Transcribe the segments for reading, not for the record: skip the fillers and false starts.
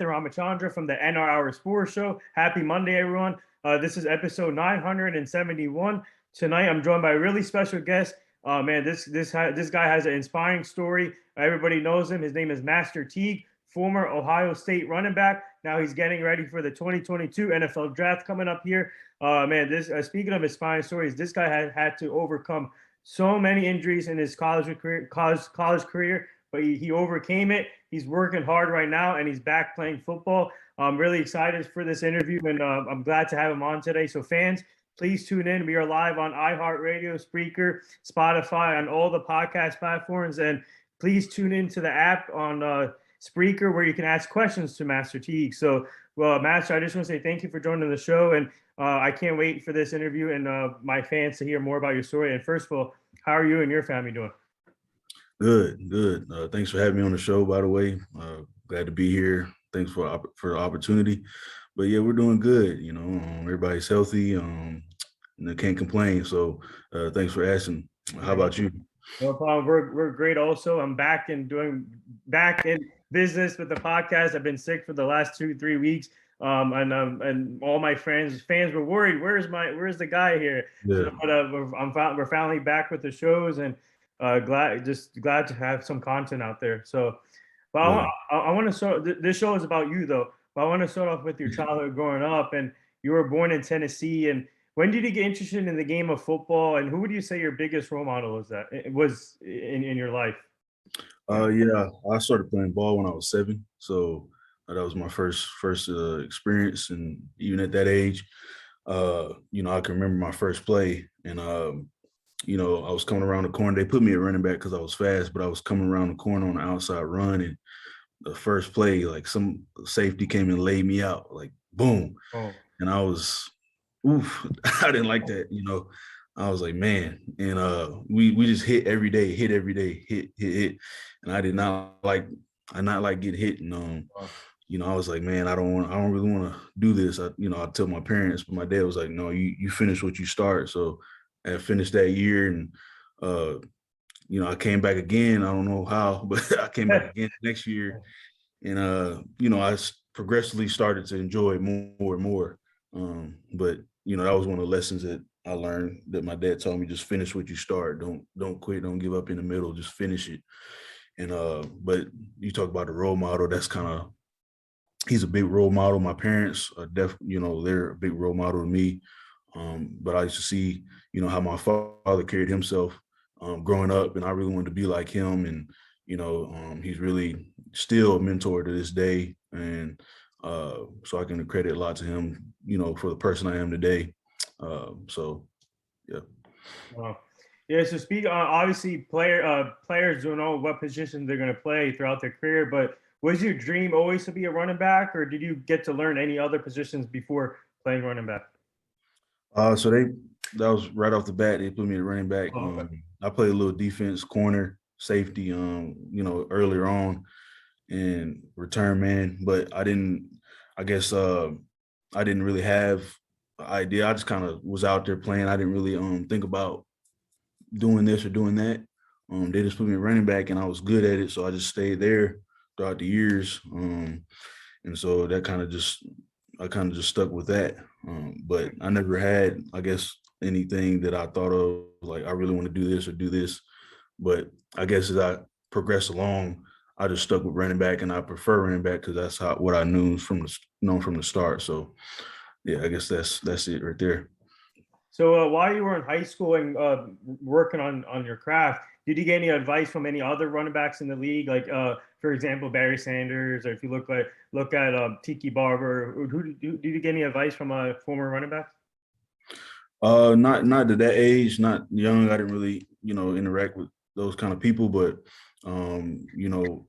Ramachandra from the NR Hour Sports Show. Happy Monday, everyone. This is episode 971. Tonight, I'm joined by a really special guest. Man, this guy has an inspiring story. Everybody knows him. His name is Master Teague, former Ohio State running back. Now he's getting ready for the 2022 NFL Draft coming up here. Man, this speaking of inspiring stories, this guy had to overcome so many injuries in his college career, but he overcame it. He's working hard right now, and he's back playing football. I'm really excited for this interview, and I'm glad to have him on today. So fans, please tune in. We are live on iHeartRadio, Spreaker, Spotify, on all the podcast platforms, and please tune into the app on Spreaker where you can ask questions to Master Teague. So, well, Master, I just want to say thank you for joining the show, and I can't wait for this interview and my fans to hear more about your story. And first of all, how are you and your family doing? Good. Thanks for having me on the show, by the way. Glad to be here. Thanks for the opportunity. But yeah, we're doing good. You know, everybody's healthy. And I can't complain. So thanks for asking. How about you? No problem. We're great. Also, I'm back in business with the podcast. I've been sick for the last 2-3 weeks. And all my fans were worried. Where's the guy here? Yeah. But we're finally back with the shows, and glad to have some content out there. So, but Yeah. I want to start. This show is about you though. But I want to start off with your childhood growing up, and you were born in Tennessee. And when did you get interested in the game of football? And who would you say your biggest role model was in your life? Yeah, I started playing ball when I was 7. So that was my first experience. And even at that age, you know, I can remember my first play. And you know, I was coming around the corner. They put me at running back because I was fast, but I was coming around the corner on the outside run, and the first play, like some safety came and laid me out, like boom. Oh. And I was, oof, I didn't like that, you know. I was like, man, and we just hit every day, hit. And I not like get hit. And you know, I was like, man, I don't really want to do this. I tell my parents, but my dad was like, no, you finish what you start. So I finished that year, and you know, I came back again. I don't know how, but I came back again next year, and you know, I progressively started to enjoy it more and more. But you know, that was one of the lessons that I learned, that my dad told me: just finish what you start. Don't quit. Don't give up in the middle. Just finish it. And but you talk about the role model. That's kind of, he's a big role model. My parents are you know, they're a big role model to me. But I used to see, you know, how my father carried himself growing up, and I really wanted to be like him. And you know, he's really still a mentor to this day, and so I can credit a lot to him, you know, for the person I am today. So, yeah. Wow. Yeah. So obviously, players don't know what position they're going to play throughout their career. But was your dream always to be a running back, or did you get to learn any other positions before playing running back? So that was right off the bat. They put me at running back. Oh, okay. I played a little defense, corner, safety, you know, earlier on, and return man. But I guess I didn't really have an idea. I just kind of was out there playing. I didn't really think about doing this or doing that. They just put me at running back, and I was good at it, so I just stayed there throughout the years. And so that I kind of just stuck with that. But I never had, I guess, anything that I thought of like, I really want to do this or do this. But I guess as I progressed along, I just stuck with running back, and I prefer running back because that's what I knew from the start. So yeah, I guess that's it right there. So while you were in high school and working on your craft, did you get any advice from any other running backs in the league? Like, for example, Barry Sanders, or if you look at Tiki Barber, did you get any advice from a former running back? Not at that age, not young. I didn't really, you know, interact with those kind of people, but you know,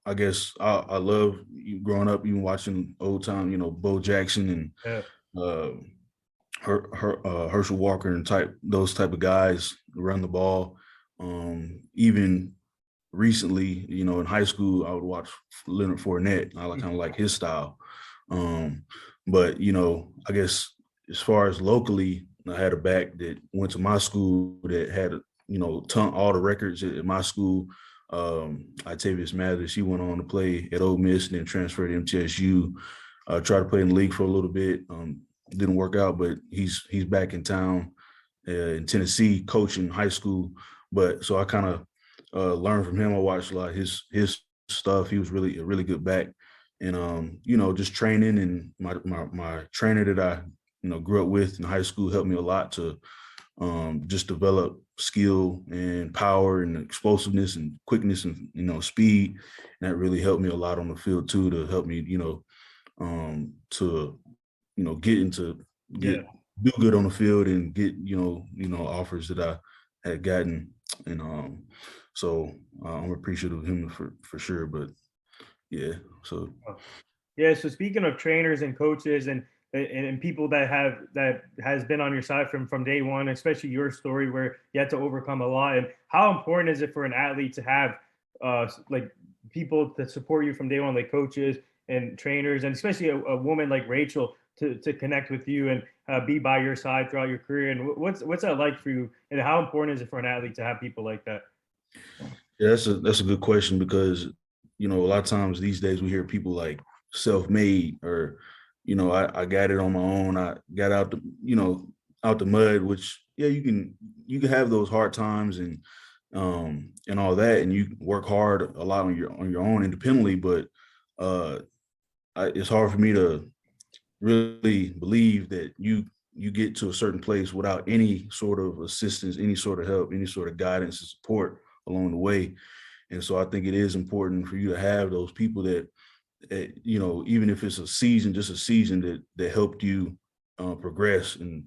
I guess I love growing up, even watching old time, you know, Bo Jackson and Herschel Walker and those type of guys run the ball. Even recently, you know, in high school, I would watch Leonard Fournette. I kind of like his style. But you know, I guess as far as locally, I had a back that went to my school that had, you know, all the records at my school. Octavius Mathers. He went on to play at Ole Miss and then transferred to MTSU. Tried to play in the league for a little bit. Didn't work out, but he's back in town in Tennessee coaching high school. But so I kind of learned from him. I watched a lot of his stuff. He was really a really good back, and just training, and my trainer that I grew up with in high school helped me a lot to just develop skill and power and explosiveness and quickness and speed. And that really helped me a lot on the field too, to help me to get Yeah. do good on the field and get offers that I had gotten. And so I'm appreciative of him for sure. But yeah, so Yeah. So speaking of trainers and coaches and people that has been on your side from day one, especially your story where you had to overcome a lot, and how important is it for an athlete to have like people that support you from day one, like coaches and trainers, and especially a woman like Rachel to connect with you and be by your side throughout your career. And what's that like for you? And how important is it for an athlete to have people like that? yeah, that's a good question, because a lot of times these days we hear people like self-made, or I got it on my own. I got out the mud, which yeah, you can have those hard times and all that, and you work hard a lot on your own independently. But uh, it's hard for me to really believe that you get to a certain place without any sort of assistance, any sort of help, any sort of guidance and support along the way. And so I think it is important for you to have those people that even if it's a season, just a season that helped you progress and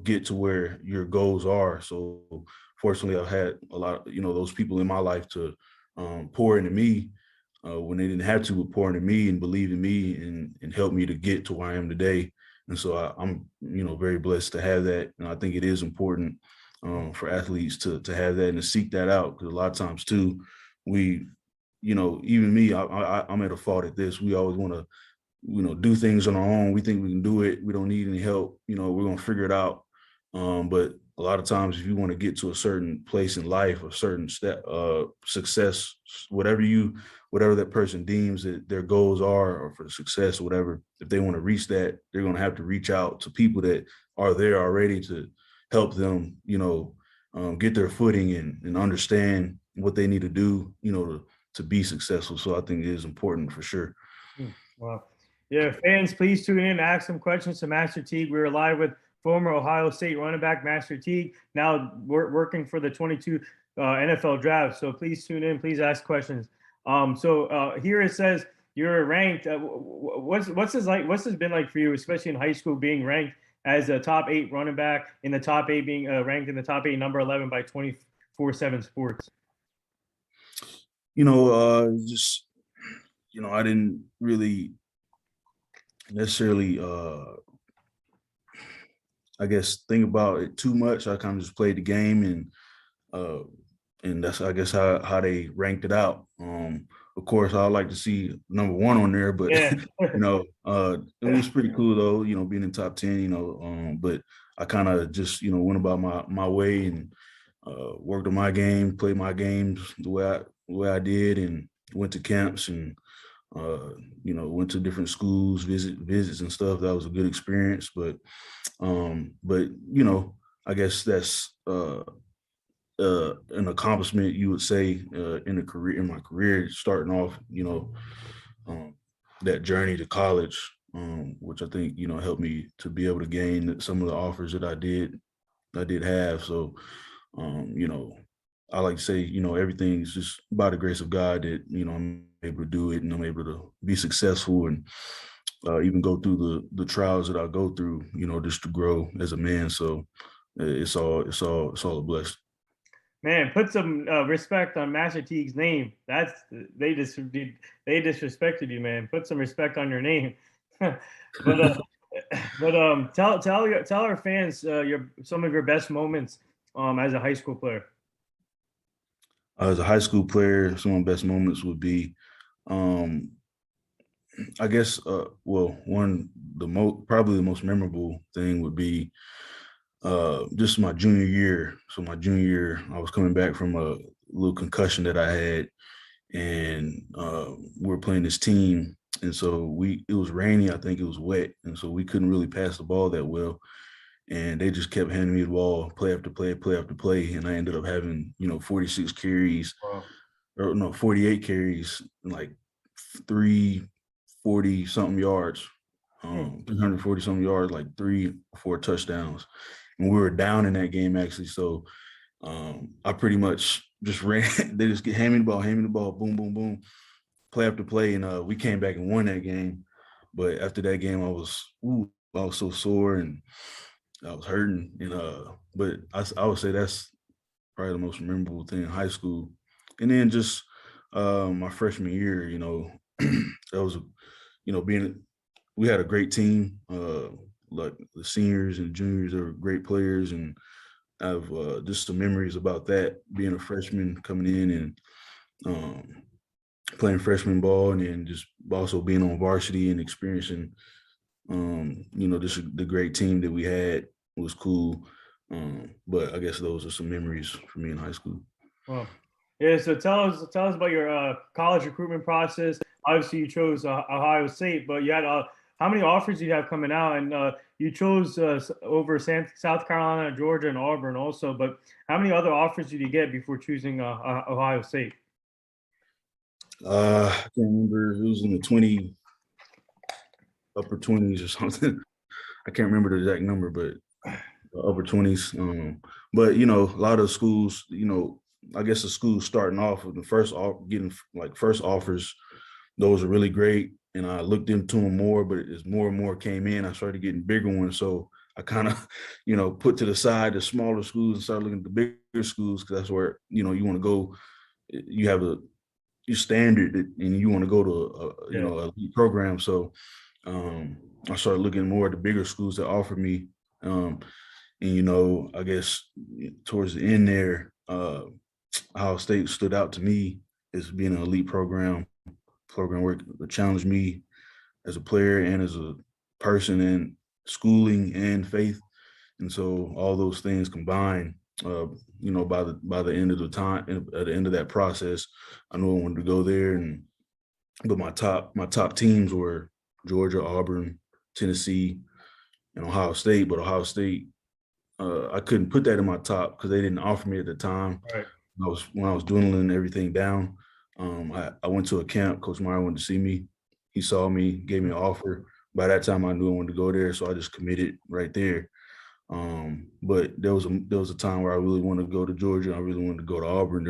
get to where your goals are. So fortunately, I've had a lot of those people in my life to pour into me when they didn't have to, but pour into me and believe in me and help me to get to where I am today. And so I'm very blessed to have that, and I think it is important for athletes to have that and to seek that out, because a lot of times too, we even me, I'm at a fault at this. We always want to, do things on our own. We think we can do it. We don't need any help. We're going to figure it out. But a lot of times, if you want to get to a certain place in life, a certain step, success, whatever that person deems that their goals are, or for success or whatever, if they want to reach that, they're going to have to reach out to people that are there already to help them, get their footing and understand what they need to do, to be successful. So I think it is important for sure. Wow. Yeah, fans, please tune in, ask some questions to Master Teague. We're live with former Ohio State running back Master Teague, now working for the 22 NFL draft. So please tune in, please ask questions. So here it says you're ranked. What's this like? What's this been like for you, especially in high school, being ranked as a top 8 running back, in the top 8, being ranked in the top 8, number 11 by 24/7 Sports? Just I didn't really necessarily I guess think about it too much. I kind of just played the game, and that's, I guess, how they ranked it out. Of course, I like to see number 1 on there, but Yeah. it was pretty cool though, being in top 10, but I kind of just, went about my way and worked on my game, played my games the way I did, and went to camps and went to different schools, visits and stuff. That was a good experience. But I guess that's an accomplishment, you would say, in my career, starting off, that journey to college, which I think, helped me to be able to gain some of the offers that I did have. So, I like to say, everything's just by the grace of God that, I'm able to do it, and I'm able to be successful, and even go through the trials that I go through, just to grow as a man. So it's all a blessing. Man, put some respect on Master Teague's name. They just they disrespected you, man. Put some respect on your name. but tell our fans your some of your best moments as a high school player. As a high school player, some of my best moments would be, um, I guess, well, probably the most memorable thing would be just my junior year. So my junior year, I was coming back from little concussion that I had, and we were playing this team, and so it was rainy. I think it was wet, and so we couldn't really pass the ball that well. And they just kept handing me the ball, play after play, play after play, and I ended up having 46 carries, Wow. or no, 48 carries, and like 340 something yards, Hmm. 340 something yards, like 3 or 4 touchdowns. And we were down in that game actually. So I pretty much just ran. They just get hand me the ball, boom, boom, boom, play after play, and we came back and won that game. But after that game, I was so sore and I was hurting, and but I would say that's probably the most memorable thing in high school. And then just my freshman year, that was being we had a great team. Like the seniors and juniors, they were great players, and I have just some memories about that. Being a freshman coming in and playing freshman ball, and then just also being on varsity and experiencing, just the great team that we had was cool. But I guess those are some memories for me in high school. Well, yeah. So tell us about your college recruitment process. Obviously, you chose Ohio State, but you had how many offers did you have coming out? And you chose over South Carolina, Georgia, and Auburn also. But how many other offers did you get before choosing Ohio State? I can't remember. It was in the upper 20s or something. I can't remember the exact number, but upper 20s. But a lot of schools, I guess the schools starting off with the getting like first offers, those are really great. And I looked into them more, but as more and more came in, I started getting bigger ones. So I kind of, put to the side the smaller schools and started looking at the bigger schools, because that's where, you want to go. You have your standard, and you want to go to Yeah. a elite program. So I started looking more at the bigger schools that offered me. And I guess towards the end there, Ohio State stood out to me as being an elite program where it challenged me as a player and as a person, and schooling and faith. And so all those things combined, by the end of the time, at the end of that process, I knew I wanted to go there. But my top teams were Georgia, Auburn, Tennessee, and Ohio State. But Ohio State, I couldn't put that in my top because they didn't offer me at the time. Right. When I was dwindling everything down. I went to a camp. Coach Meyer wanted to see me. He saw me, gave me an offer. By that time, I knew I wanted to go there, so I just committed right there. But there was a time where I really wanted to go to Georgia. I really wanted to go to Auburn.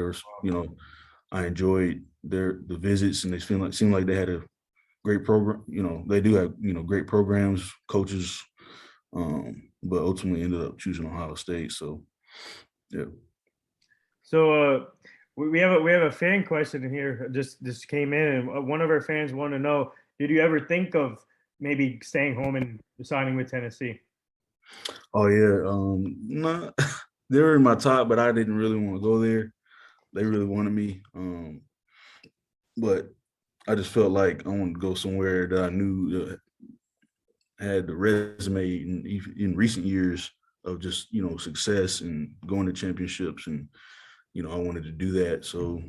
I enjoyed the visits, and they seemed like they had a great program. They do have great programs, coaches. But ultimately ended up choosing Ohio State. So yeah. So we have a fan question in here. Just came in, and one of our fans want to know: did you ever think of maybe staying home and signing with Tennessee? Oh yeah. No, they were in my top, but I didn't really want to go there. They really wanted me. But I just felt like I wanted to go somewhere that I knew had the resume in recent years of just success and going to championships, and I wanted to do that. So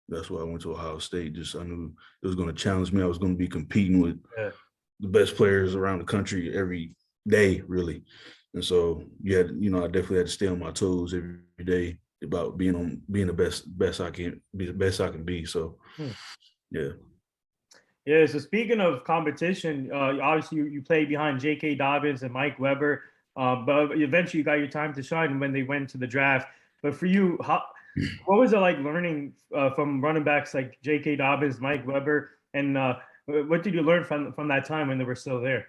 that's why I went to Ohio State. Just I knew it was going to challenge me. I was going to be competing with Yeah. the best players around the country every day, really. And so I definitely had to stay on my toes every day about being the best I can be, the best I can be. So Hmm. yeah. Yeah. So speaking of competition, obviously you played behind J.K. Dobbins and Mike Weber, but eventually you got your time to shine when they went to the draft. But for you, what was it like learning from running backs like J.K. Dobbins, Mike Weber, and what did you learn from that time when they were still there?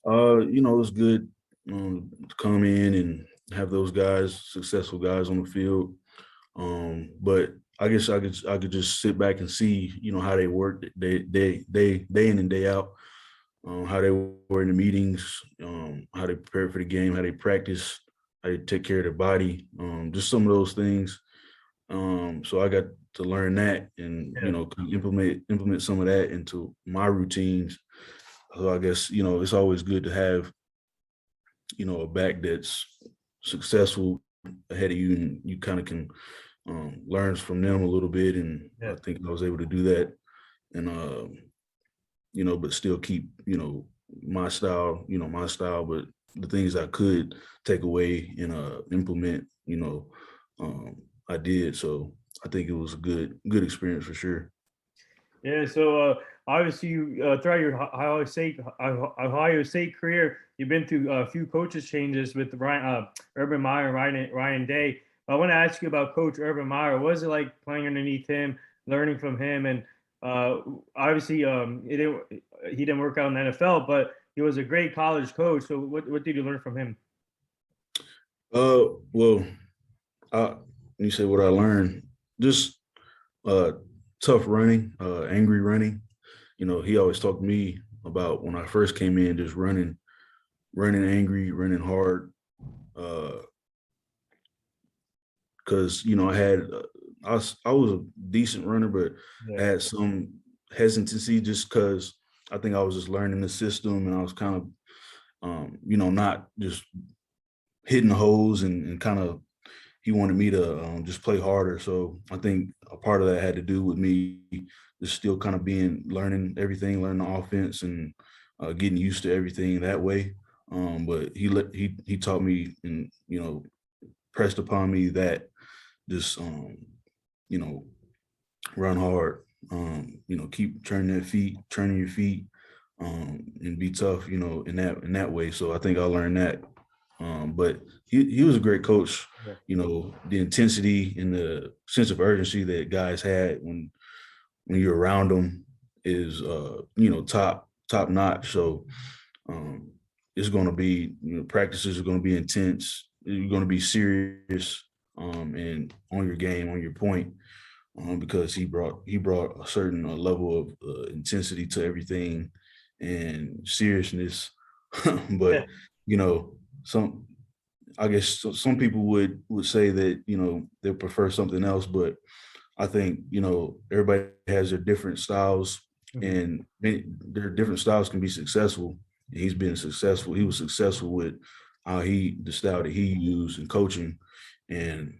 It was good to come in and have those guys, successful guys on the field. But I guess I could just sit back and see, how they work day in and day out, how they were in the meetings, how they prepare for the game, how they practice, how they take care of their body, just some of those things. So I got to learn that, and Yeah. kind of implement some of that into my routines. So I guess it's always good to have a back that's successful ahead of you, and you kind of can learn from them a little bit. And I Yeah. think I was able to do that, and but still keep my style, but the things I could take away and implement, I did. So I think it was a good experience for sure. Yeah, so obviously, throughout your Ohio State career, you've been through a few coaches changes with Urban Meyer, Ryan Day. I want to ask you about Coach Urban Meyer. What was it like playing underneath him, learning from him, and uh, obviously, he didn't work out in the NFL, but he was a great college coach. So, what did you learn from him? Well, I, you say what I learned, just uh, tough running, angry running. He always talked to me about when I first came in, just running angry, running hard. Because I was a decent runner, but I Yeah, had some hesitancy just because I think I was just learning the system, and I was kind of not just hitting the holes, and kind of he wanted me to just play harder. So I think a part of that had to do with me just still kind of learning everything, learning the offense, and getting used to everything that way. But he taught me, and pressed upon me that just you know run hard, keep turning your feet, and be tough, in that way. So I think I learned that. But he was a great coach. yeah, The intensity and the sense of urgency that guys had when you're around them is top notch. So um, it's going to be, practices are going to be intense. You're going to be serious, and on your game, on your point, because he brought a certain level of intensity to everything and seriousness. yeah, But some I guess some people would say that they prefer something else, but I think everybody has their different styles, mhm, and their different styles can be successful. And he's been successful. He was successful with the style that he used in coaching, and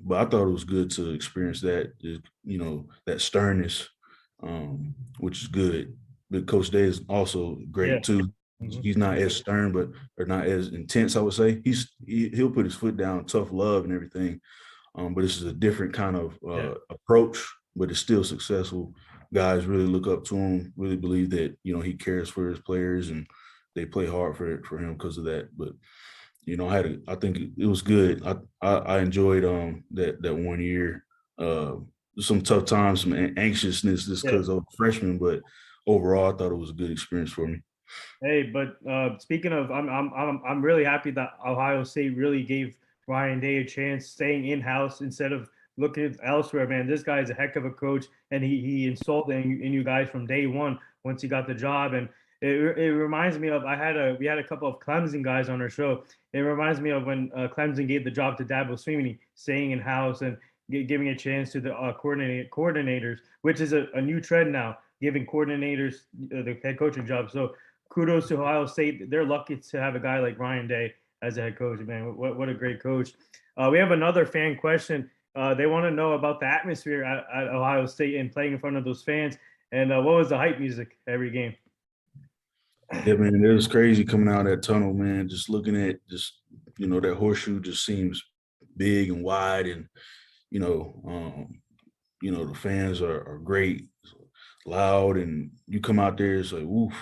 but I thought it was good to experience that, that sternness, which is good. But Coach Day is also yeah, great too. mhm, He's not as stern, but or not as intense, I would say. He'll put his foot down, tough love and everything, but this is a different kind of yeah. approach, but it's still successful. Guys really look up to him, really believe that he cares for his players, and they play hard for him because of that. But I think it was good. I enjoyed that 1 year. Uh, some tough times, some anxiousness just Yeah. because of freshman, but overall, I thought it was a good experience for me. Hey, but speaking of, I'm really happy that Ohio State really gave Ryan Day a chance, staying in house instead of looking elsewhere. Man, this guy is a heck of a coach, and he installed in you guys from day one once he got the job. And it reminds me of we had a couple of Clemson guys on our show. It reminds me of when Clemson gave the job to Dabo Swinney, staying in house and giving a chance to the coordinators, which is a new trend now, giving coordinators the head coaching job. So kudos to Ohio State. They're lucky to have a guy like Ryan Day as a head coach. Man, what a great coach. We have another fan question. They want to know about the atmosphere at Ohio State and playing in front of those fans. And what was the hype music every game? Yeah, man, it was crazy coming out of that tunnel, man. Just looking at that horseshoe just seems big and wide, and you know, um, the fans are great, loud, and you come out there, it's like, woof,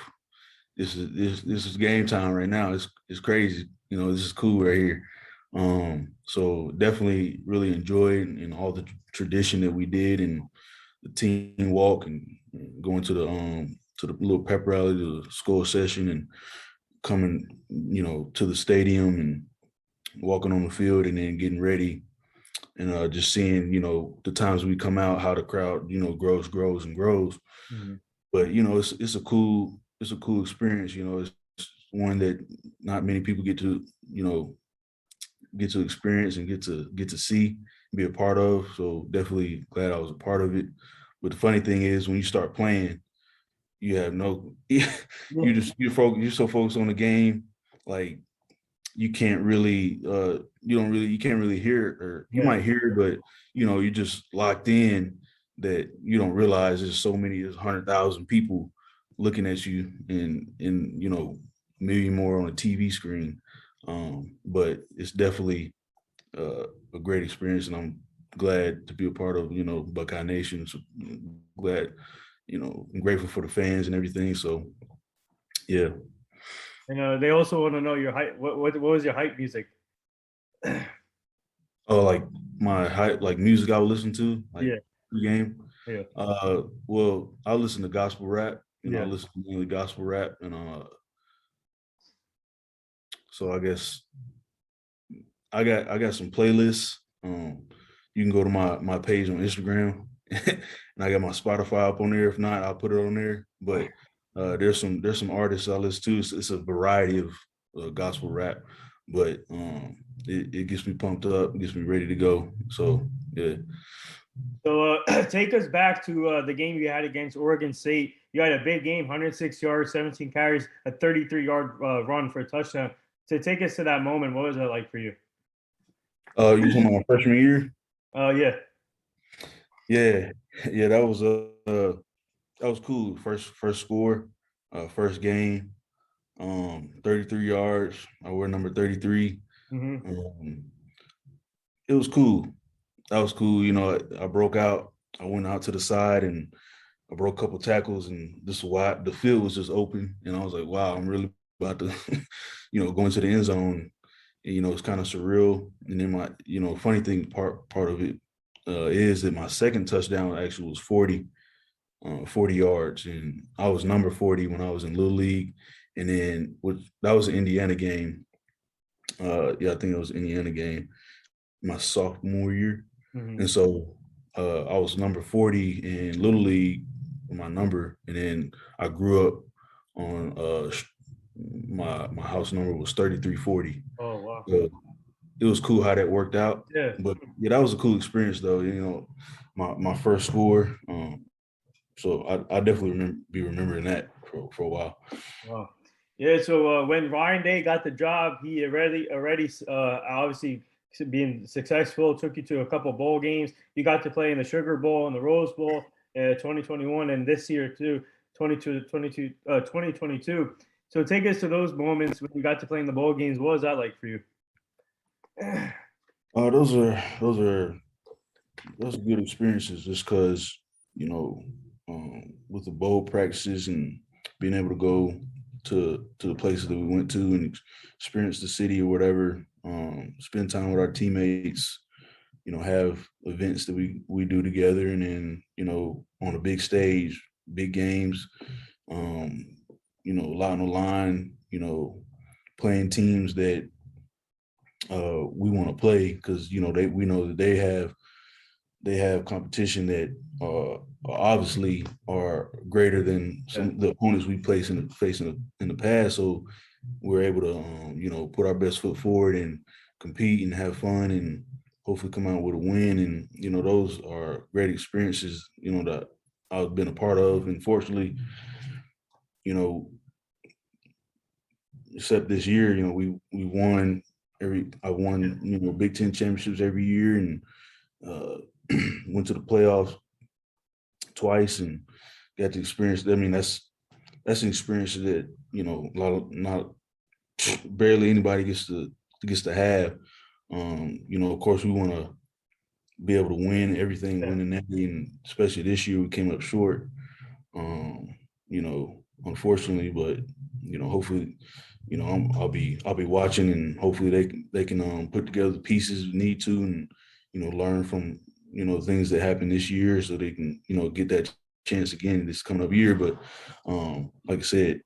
this is game time right now. It's crazy. This is cool right here. So definitely really enjoyed and all the tradition that we did, and the team walk, and going to the little pep rally, to the school session, and coming to the stadium, and walking on the field, and then getting ready, and just seeing the times we come out, how the crowd grows and grows. Mhm. But it's a cool experience. It's one that not many people get to experience, and get to see, be a part of. So definitely glad I was a part of it. But the funny thing is, when you start playing, you have no, Yeah. you're so focused on the game, like you can't really you can't really hear it, or you Yeah. might hear it, but you're just locked in that you don't realize there's 100,000 people looking at you, and maybe more on a TV screen. But it's definitely a great experience, and I'm glad to be a part of Buckeye Nation. So glad, I'm grateful for the fans and everything. So yeah. And they also want to know your height. What was your hype music? Oh, like my hype, like music I would listen to, like Yeah, game. yeah, Well, I listen to gospel rap. I yeah. listen to mainly gospel rap, and so I guess I got some playlists. You can go to my page on Instagram, and I got my Spotify up on there. If not, I'll put it on there. But there's some artists I listen to. It's a variety of gospel rap, but it gets me pumped up, gets me ready to go. So yeah. So take us back to the game you had against Oregon State. You had a big game, 106 yards, 17 carries, a 33-yard run for a touchdown. To take us to that moment, what was that like for you? You talking about my freshman year? Yeah, Yeah, yeah, that was cool. First score, first game, 33 yards. I wear number 33. hmm Um, it was cool. That was cool. I broke out. I went out to the side and I broke a couple tackles, and this is why the field was just open. And I was like, wow, I'm really about to, go into the end zone. And, it's kind of surreal. And then funny thing, part of it is that my second touchdown actually was 40 yards, and I was number 40 when I was in Little League. And then that was an Indiana game. Yeah, I think it was an Indiana game my sophomore year. hmm And so I was number 40 in Little League, my number, and then I grew up on my house number was 3340. Oh wow. So it was cool how that worked out. Yeah. But yeah, that was a cool experience though. My first score. So I definitely be remembering that for a while. Wow. Yeah. So when Ryan Day got the job, he already obviously being successful took you to a couple bowl games. You got to play in the Sugar Bowl and the Rose Bowl, 2021, and this year too, 2022. So take us to those moments when you got to play in the bowl games. What was that like for you? Those are good experiences, just because with the bowl practices and being able to go to the places that we went to and experience the city or whatever, spend time with our teammates, have events that we do together, and then on a big stage, big games, a lot on the line, playing teams that we want to play, because we know that they have competition that obviously are greater than some of the opponents we facing in the past. So we're able to put our best foot forward and compete and have fun and hopefully come out with a win. And those are great experiences that I've been a part of. And fortunately, you know except this year, we won I won Big Ten championships every year, and uh, went to the playoffs twice and got to experience. I mean, that's an experience that not barely anybody gets to have. Of course, we want to be able to win everything, Yeah. win the every, and especially this year we came up short. Unfortunately, but hopefully, I'll be watching, and hopefully they can put together the pieces we need to, and learn from things that happened this year, so they can get that chance again this coming up year. But like I said,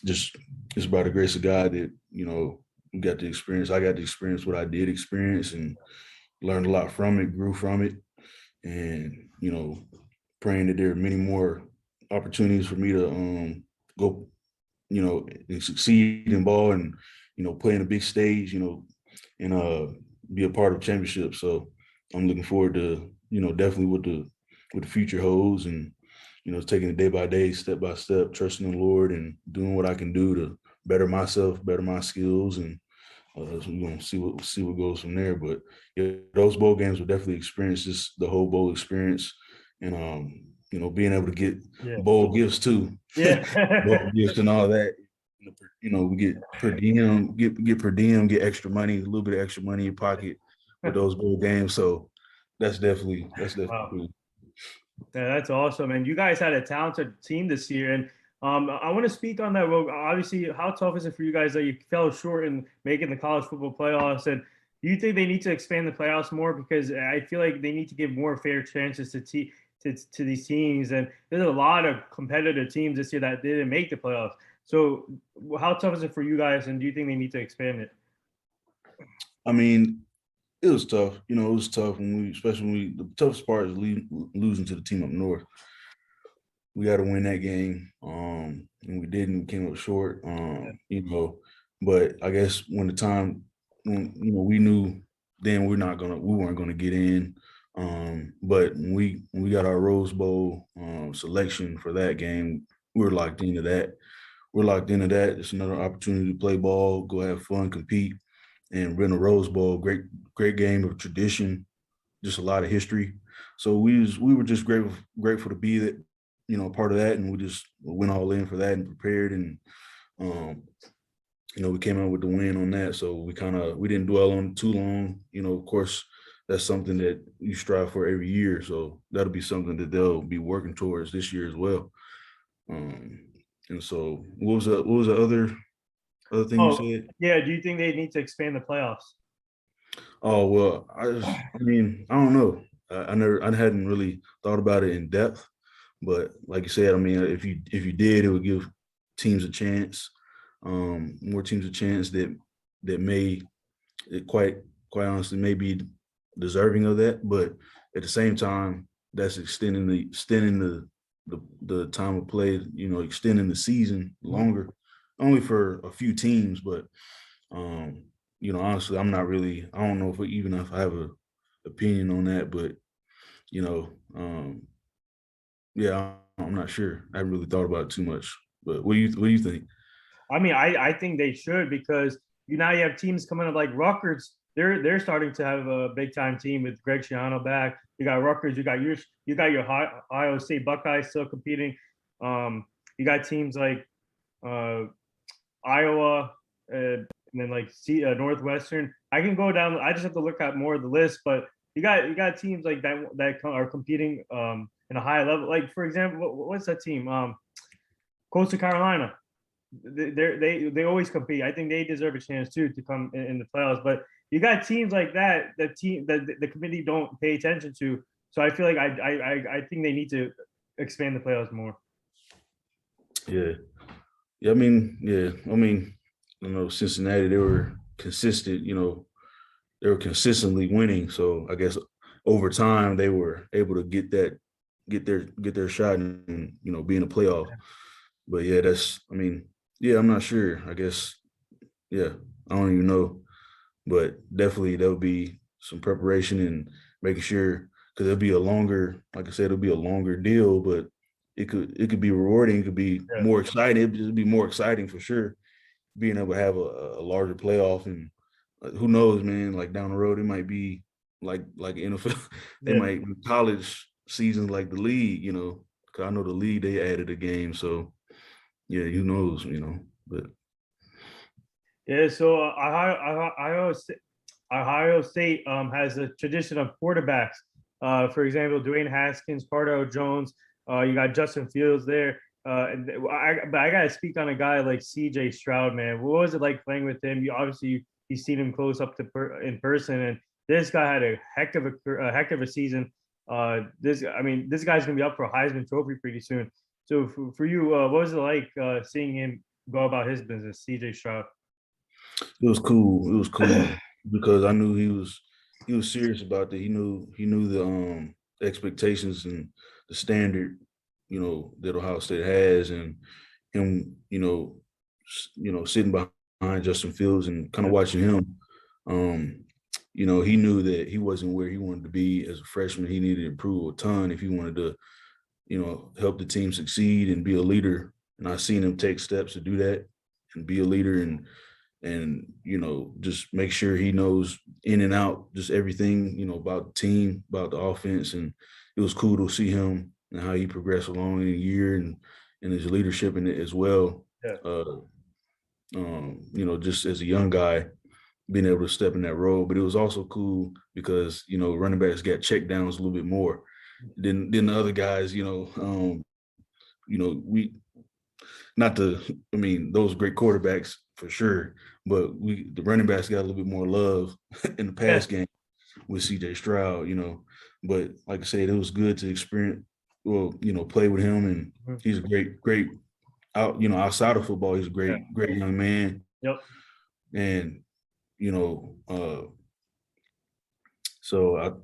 just it's by the grace of God that we got the experience. I got to experience what I did experience, and learned a lot from it, grew from it, and praying that there are many more opportunities for me to go and succeed in ball, and play in a big stage, and be a part of championships. So I'm looking forward to definitely what the future holds, and taking it day by day, step by step, trusting the Lord and doing what I can do to better myself, better my skills, and So we're gonna see what goes from there. But yeah, those bowl games will definitely experience just the whole bowl experience, and being able to get Yeah. bowl gifts too, Yeah. bowl gifts and all that. We get per diem, get per diem, get extra money, a little bit of extra money in your pocket with those bowl games. So that's definitely Wow. cool. Yeah, that's awesome. And you guys had a talented team this year. And I want to speak on that. Well, obviously, how tough is it for you guys that you fell short in making the college football playoffs? And do you think they need to expand the playoffs more? Because I feel like they need to give more fair chances to these teams. And there's a lot of competitive teams this year that didn't make the playoffs. So, how tough is it for you guys? And do you think they need to expand it? I mean, it was tough. It was tough especially the toughest part is losing to the team up north. We got to win that game, and we didn't. We came up short, But I guess when we knew then we weren't gonna get in. But when we got our Rose Bowl selection for that game, we were locked into that. We're locked into that. It's another opportunity to play ball, go have fun, compete, and win a Rose Bowl. Great game of tradition, just a lot of history. So we were just grateful to be that, part of that, and we just went all in for that and prepared, and um, we came out with the win on that. So we didn't dwell on it too long. Of course, that's something that you strive for every year. So that'll be something that they'll be working towards this year as well. Um, and so what was the other thing you Oh, said? yeah. Do you think they need to expand the playoffs? Oh well, I don't know. I hadn't really thought about it in depth, but like you said, I mean, if you did, it would give teams a chance, more teams a chance that may quite honestly may be deserving of that. But at the same time, that's extending the time of play, extending the season longer, only for a few teams, but um, honestly, I don't know even if I have a opinion on that, but you know, um, yeah, I'm not sure. I haven't really thought about it too much. But what do you think? I mean, I think they should because you have teams coming up like Rutgers. They're starting to have a big time team with Greg Schiano back. You got Rutgers. You got your Ohio State Buckeyes still competing. You got teams like uh, Iowa, and then like Northwestern. I can go down. I just have to look at more of the list, but you got teams like that are competing in a high level. Like for example, what's that team? Coastal Carolina. They always compete. I think they deserve a chance too to come in the playoffs. But you got teams like that the committee don't pay attention to. So I feel like I think they need to expand the playoffs more. Yeah, yeah. I mean, Cincinnati, they were consistent. They were consistently winning. So I guess over time they were able to get their shot and be in the playoff. But yeah, yeah, I'm not sure. I guess, yeah, I don't even know. But definitely there'll be some preparation and making sure because like I said, it'll be a longer deal, but it could be rewarding. It could be Yeah, more exciting. It'd be more exciting for sure. Being able to have a larger playoff and who knows, man? Like down the road, it might be like NFL. They yeah. might college seasons like the league. Because I know the league they added a game, so yeah, who knows. But Yeah, so Ohio State has a tradition of quarterbacks. For example, Dwayne Haskins, Cardell Jones. You got Justin Fields there. But I gotta speak on a guy like C.J. Stroud, man. What was it like playing with him? You've seen him close up in person, and this guy had a heck of a season. This guy's gonna be up for a Heisman Trophy pretty soon. So for you, what was it like seeing him go about his business, C.J. Stroud? it was cool. It was cool because I knew he was serious about that. He knew the expectations and the standard, that Ohio State has, and him, sitting behind Justin Fields and kind of watching him. Um, he knew that he wasn't where he wanted to be as a freshman. He needed to improve a ton if he wanted to, help the team succeed and be a leader. And I've seen him take steps to do that and be a leader. And and just make sure he knows in and out just everything about the team, about the offense. And it was cool to see him and how he progressed along in the year and his leadership in it as well. Yeah. Just as a young guy being able to step in that role. But it was also cool because running backs got check downs a little bit more than the other guys. We not to, I mean, those great quarterbacks for sure, but the running backs got a little bit more love in the Yeah. pass game with CJ Stroud. But like I said, it was good to experience, play with him, and he's a great outside of football, he's a great young man. Yep. And so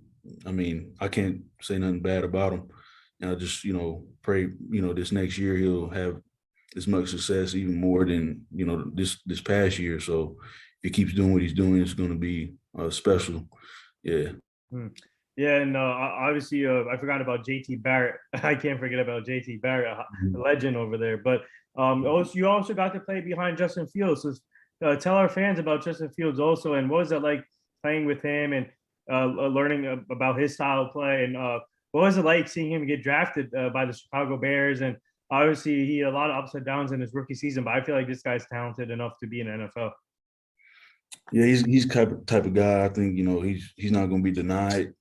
I mean, I can't say nothing bad about him. And I just, pray, this next year he'll have as much success, even more than, this past year. So if he keeps doing what he's doing, it's going to be special. Yeah. Yeah, and obviously, I forgot about JT Barrett. I can't forget about JT Barrett, the legend over there. But you also got to play behind Justin Fields. So tell our fans about Justin Fields also, and what was it like playing with him and learning about his style of play, and what was it like seeing him get drafted by the Chicago Bears? And obviously, he had a lot of ups and downs in his rookie season, but I feel like this guy's talented enough to be in the NFL. Yeah, he's type of guy. I think he's not going to be denied.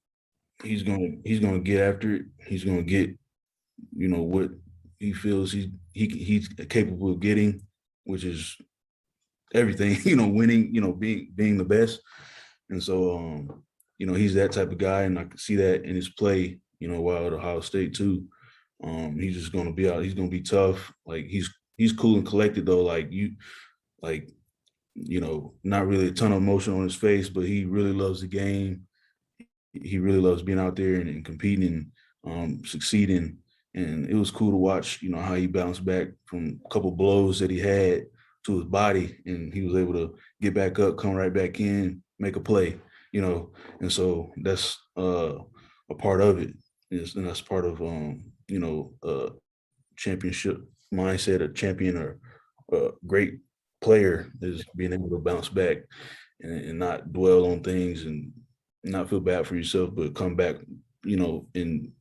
He's gonna get after it. He's gonna get what he feels he's capable of getting, which is everything. Winning. Being the best. And so he's that type of guy, and I can see that in his play. While at Ohio State too. He's just gonna be out. He's gonna be tough. Like he's cool and collected though. Not really a ton of emotion on his face, but he really loves the game. He really loves being out there and competing and succeeding. And it was cool to watch, how he bounced back from a couple blows that he had to his body, and he was able to get back up, come right back in, make a play, And so that's a part of it. And that's part of championship mindset. A champion or a great player is being able to bounce back and not dwell on things and not feel bad for yourself, but come back, and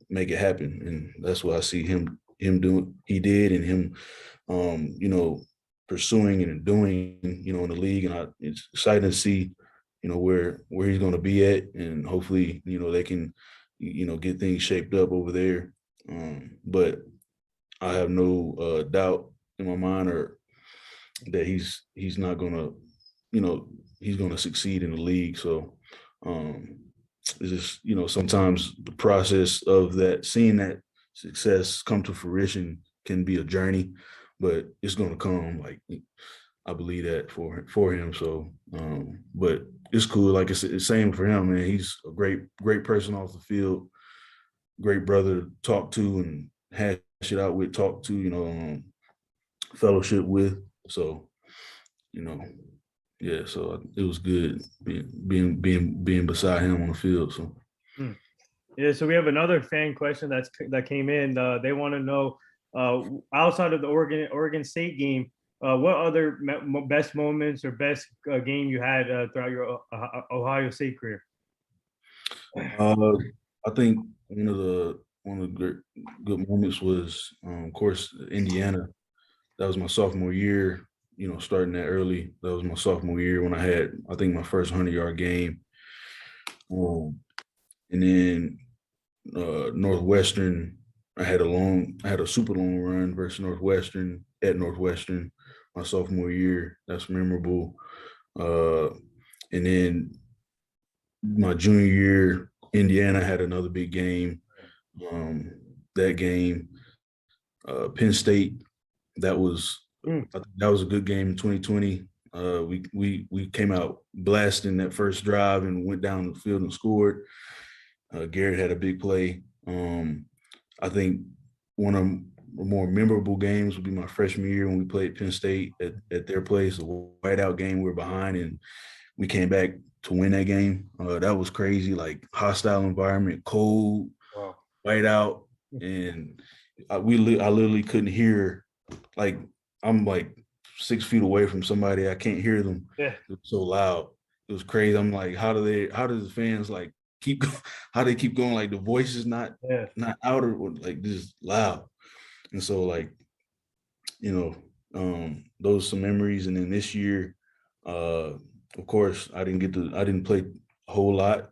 make it happen. And that's what I see him doing. He did, and him, pursuing and doing, in the league. And it's exciting to see, where he's going to be at, and hopefully, they can, get things shaped up over there. But I have no doubt in my mind or that he's not going to, he's going to succeed in the league. So it's just, sometimes the process of that, seeing that success come to fruition can be a journey, but it's going to come. Like, I believe that for him. So, but it's cool. Like it's the same for him, man. He's a great person off the field, great brother to talk to and hash it out with, talk to, fellowship with. So, yeah, so it was good being beside him on the field. So, Yeah, so we have another fan question that came in. They want to know, outside of the Oregon State game, what other best moments or best game you had throughout your Ohio State career? I think one of the good moments was, of course, Indiana. That was my sophomore year. Starting that early. That was my sophomore year when I had, I think, my first 100-yard game. And then Northwestern, I had a super long run versus Northwestern at Northwestern my sophomore year. That's memorable. And then my junior year, Indiana had another big game. That game, Penn State, that was a good game in 2020. We came out blasting that first drive and went down the field and scored. Garrett had a big play. I think one of the more memorable games would be my freshman year when we played Penn State at their place, a whiteout game. We were behind and we came back to win that game. That was crazy, like hostile environment, cold, whiteout, and I literally couldn't hear. Like I'm like 6 feet away from somebody. I can't hear them. Yeah. It was so loud. It was crazy. I'm like, how do the fans like keep how they keep going? Like the voice is Yeah. not out or like this loud. And so like, you know, those are some memories. And then this year, of course, I didn't play a whole lot.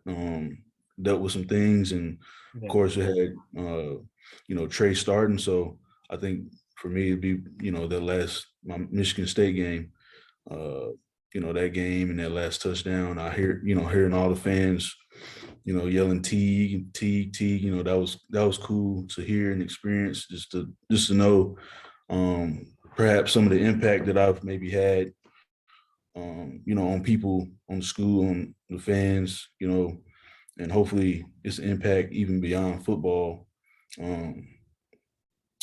Dealt with some things, and of Yeah. course, it had Trey starting. So I think for me, it'd be my Michigan State game. That game and that last touchdown. I hearing all the fans, yelling Teague, Teague, Teague. That was cool to hear and experience. Just to know perhaps some of the impact that I've maybe had, on people, on the school, on the fans, and hopefully it's an impact even beyond football. Um,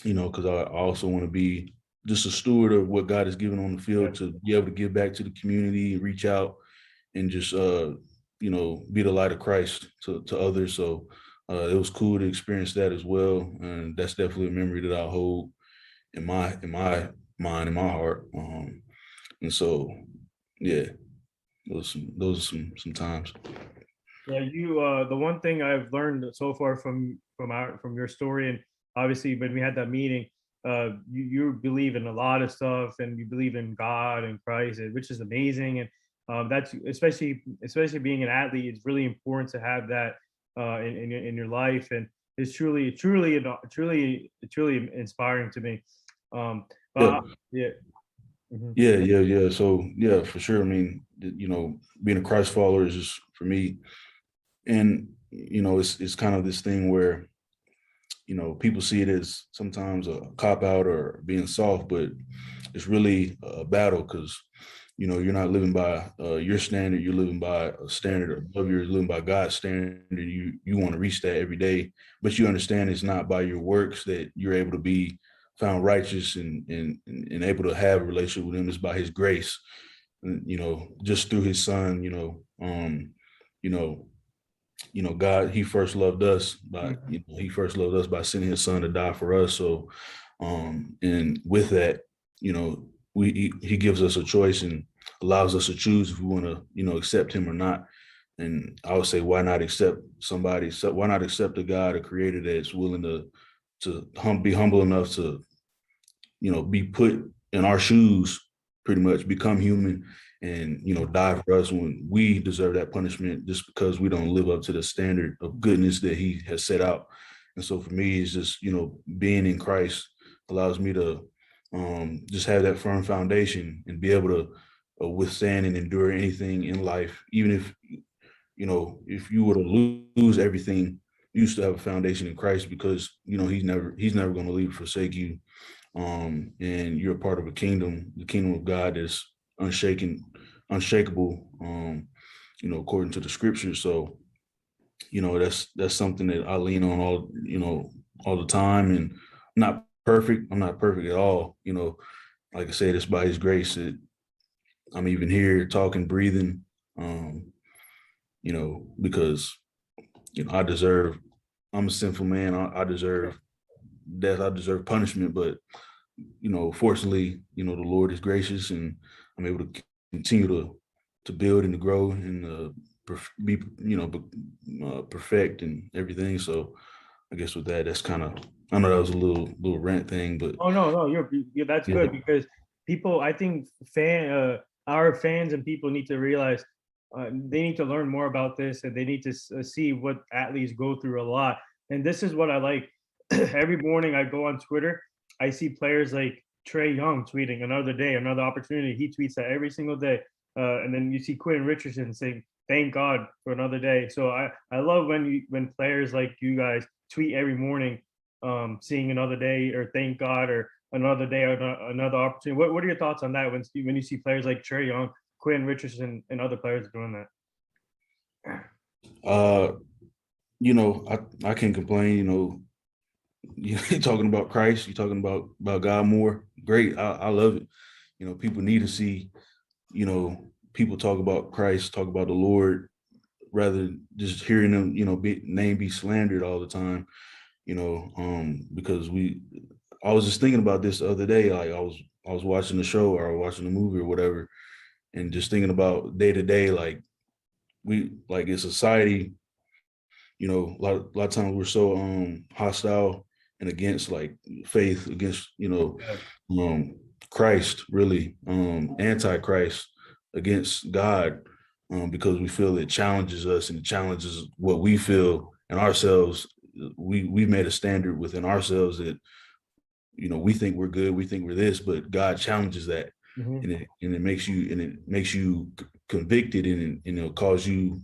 because I also want to be just a steward of what God has given on the Yeah. field to be able to give back to the community and reach out and just, be the light of Christ to others. So it was cool to experience that as well. And that's definitely a memory that I hold in my mind, in my heart. And so, yeah, those are some times. Yeah, you the one thing I've learned so far from your story, and obviously when we had that meeting, you believe in a lot of stuff and you believe in God and Christ, which is amazing. And that's especially being an athlete, it's really important to have that in your life. And it's truly inspiring to me. But Yeah. yeah. Mhm. Yeah. So yeah, for sure. I mean, being a Christ follower is just for me, and it's kind of this thing where people see it as sometimes a cop out or being soft, but it's really a battle because you're not living by your standard, you're living by a standard above, you're living by God's standard. You want to reach that every day, but you understand it's not by your works that you're able to be found righteous and able to have a relationship with him. It's by his grace, and just through his son. You know God, he first loved us by sending his son to die for us. So, and with that, you know, he gives us a choice and allows us to choose if we want to, accept him or not. And I would say, why not accept somebody? So why not accept a God, a creator that's willing to be humble enough to, be put in our shoes, pretty much become human and, die for us when we deserve that punishment just because we don't live up to the standard of goodness that he has set out. And so for me, it's just, being in Christ allows me to just have that firm foundation and be able to withstand and endure anything in life, even if you were to lose everything, you still have a foundation in Christ because he's never going to leave or forsake you. And you're a part of the kingdom of God is unshakable, according to the scriptures. So, that's something that I lean on all the time. And I'm not perfect at all. Like I said, it's by his grace that I'm even here talking, breathing, because, I'm a sinful man. I deserve death. I deserve punishment, but fortunately, the Lord is gracious, and I'm able to continue to build and to grow and be, perfect and everything. So I guess with that, that's kind of, I know that was a little rant thing, but Oh no, that's yeah, good because people, I think our fans and people need to realize they need to learn more about this and they need to see what athletes go through a lot. And this is what I like. Every morning I go on Twitter, I see players like Trey Young tweeting another day, another opportunity. He tweets that every single day. And then you see Quinn Richardson saying, "Thank God for another day." So I love when players like you guys tweet every morning, seeing another day or thank God or another day or another opportunity. What are your thoughts on that when you see players like Trey Young, Quinn Richardson, and other players doing that? uh, I can't complain. You're talking about Christ, you're talking about God more. Great, I love it. People need to see, people talk about Christ, talk about the Lord, rather than just hearing them, name be slandered all the time. Because I was just thinking about this the other day. Like I was watching the show or watching the movie or whatever, and just thinking about day to day, like we like in society, a lot of times we're so hostile and against like faith, against Yeah. um Christ, really, anti-Christ, against God, because we feel it challenges us and it challenges what we feel and ourselves. We made a standard within ourselves that we think we're good, we think we're this, but God challenges that, Mm-hmm. and it makes you convicted, and it'll cause you,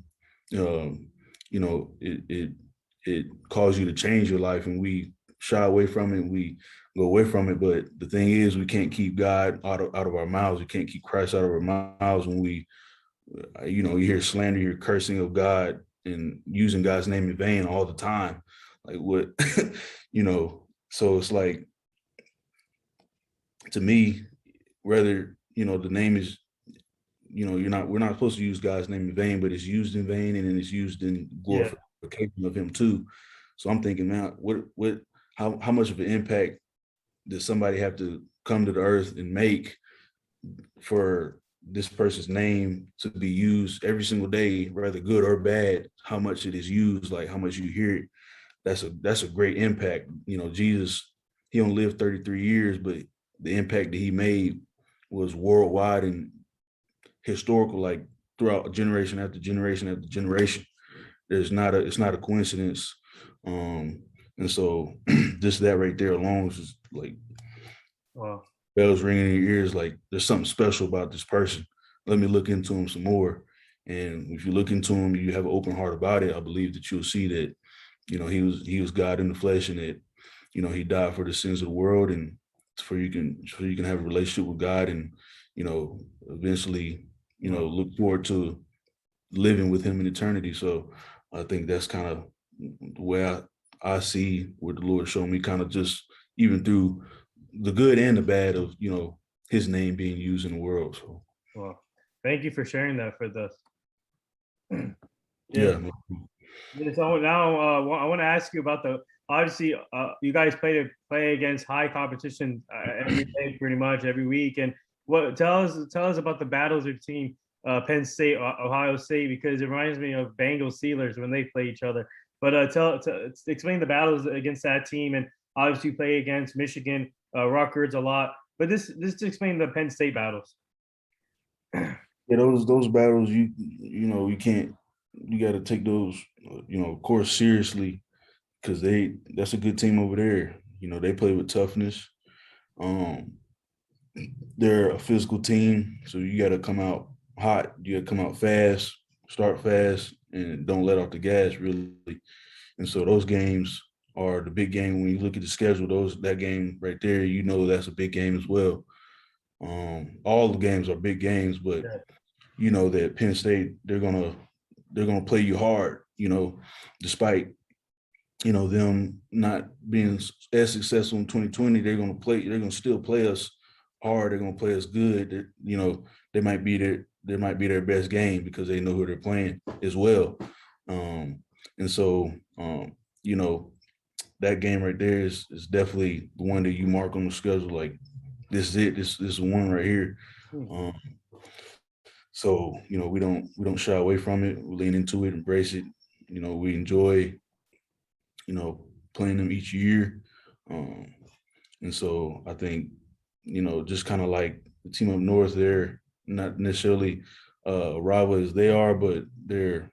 it calls you to change your life, and we shy away from it, we go away from it. But the thing is, we can't keep God out of our mouths. We can't keep Christ out of our mouths. When you hear slander, you hear cursing of God and using God's name in vain all the time. Like what, so it's like, to me, whether the name is, we're not supposed to use God's name in vain, but it's used in vain, and then it's used in Yeah. glorification of him too. So I'm thinking, man, how much of an impact does somebody have to come to the earth and make for this person's name to be used every single day, whether good or bad? How much it is used, like how much you hear it, that's a great impact. Jesus, he only lived 33 years, but the impact that he made was worldwide and historical, like throughout generation after generation after generation. It's not a coincidence. And so just that right there alone is just like Wow. bells ringing in your ears, like there's something special about this person. Let me look into him some more. And if you look into him, you have an open heart about it, I believe that you'll see that, he was God in the flesh, and that, he died for the sins of the world, and for you can have a relationship with God, and, eventually, Wow. look forward to living with him in eternity. So I think that's kind of the way I see what the Lord showed me, kind of just even through the good and the bad of, his name being used in the world. So Wow. Thank you for sharing that for us. Yeah. yeah, man. Yeah, so now I want to ask you about the obviously you guys play against high competition every day, pretty much every week. And what tell us about the battles between Penn State, Ohio State, because it reminds me of Bengals Steelers when they play each other. But explain the battles against that team, and obviously you play against Michigan, Rutgers a lot. But this to explain the Penn State battles. Yeah, those battles, you can't, you got to take those, of course, seriously, because that's a good team over there. They play with toughness. Um, they're a physical team, so you got to come out hot. You got to come out fast, start fast, and don't let off the gas, really. And so those games are the big game. When you look at the schedule, that game right there, that's a big game as well. All the games are big games, but Yeah. you know that Penn State, they're gonna play you hard. Despite them not being as successful in 2020, they're gonna still play us hard. They're gonna play us good. They might be their best game because they know who they're playing as well. And so you know that game right there is definitely the one that you mark on the schedule. Like, this is it. This is one right here. Hmm. Um, so we don't shy away from it. We lean into it, embrace it. We enjoy playing them each year. Um, and so I think just kind of like the team up north, they're not necessarily a rival as they are, but they're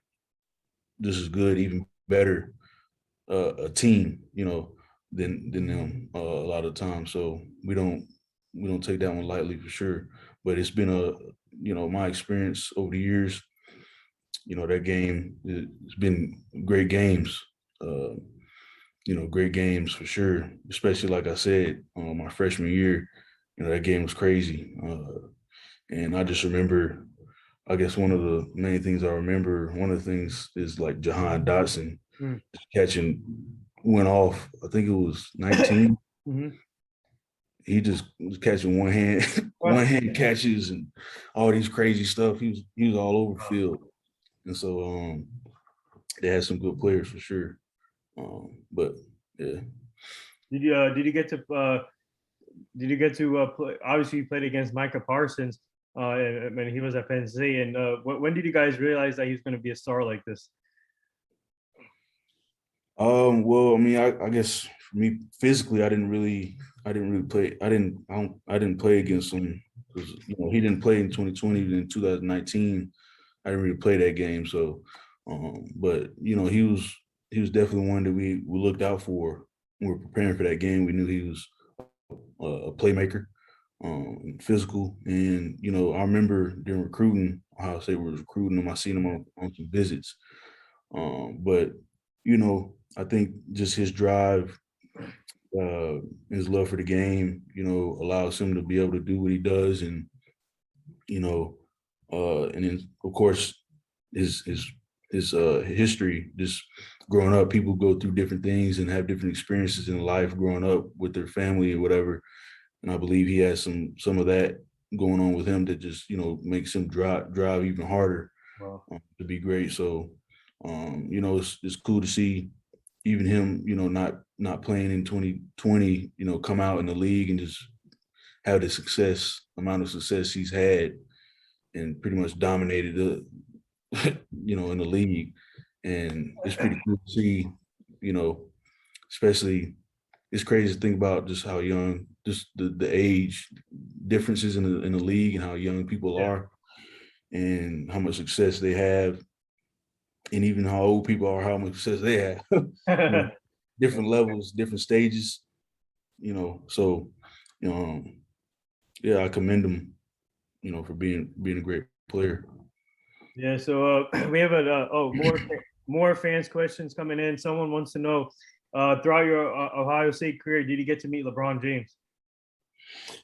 just as good, even better a team, than them a lot of times. So we don't take that one lightly for sure. But it's been my experience over the years. That game, it's been great games. Uh, great games for sure. Especially like I said, my freshman year, that game was crazy. And I just remember, I guess one of the main things I remember, one of the things is like Jahan Dotson Hmm. catching, went off. I think it was 19. Hmm. He just was catching one hand, one hand catches and all these crazy stuff. He was all over the field, and so they had some good players for sure. But yeah, Did you get to did you get to play? Obviously, you played against Micah Parsons when he was at Penn State. And when did you guys realize that he was going to be a star like this? Well, I mean, I guess for me physically, I didn't really play. I didn't play against him because he didn't play in 2020. In 2019, I didn't really play that game. So, but he was definitely one that we looked out for when we were preparing for that game. We knew he was a playmaker, physical, and I remember during recruiting, Ohio State was recruiting him. I seen him on some visits, but I think just his drive, his love for the game, allows him to be able to do what he does, and and then of course his history, just growing up. People go through different things and have different experiences in life growing up with their family or whatever, and I believe he has some of that going on with him that just makes him drive even harder Well, to be great. So it's cool to see even him, not playing in 2020, come out in the league and just have the amount of success he's had, and pretty much dominated in the league. And it's pretty cool to see, you know, especially it's crazy to think about just how young, just the age differences in the league and how young people yeah. are and how much success they have, and even how old people are, how much success they have. Different levels, different stages. So yeah, I commend him, for being a great player. Yeah, so we have more fans questions coming in. Someone wants to know, throughout your Ohio State career, did you get to meet LeBron James?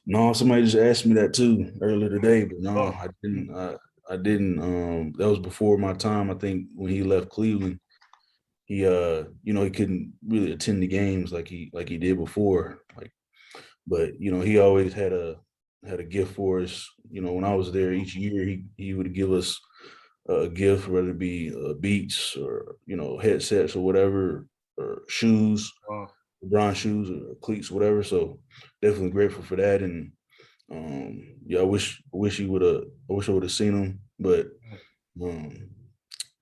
No, somebody just asked me that too earlier today, but no, Oh, I didn't. I didn't. That was before my time. I think when he left Cleveland, he couldn't really attend the games like he did before. But he always had a gift for us. When I was there each year, he would give us a gift, whether it be beats or headsets or whatever, or shoes, wow. LeBron shoes or cleats, whatever. So definitely grateful for that. And yeah, I wish I would have seen him, but um,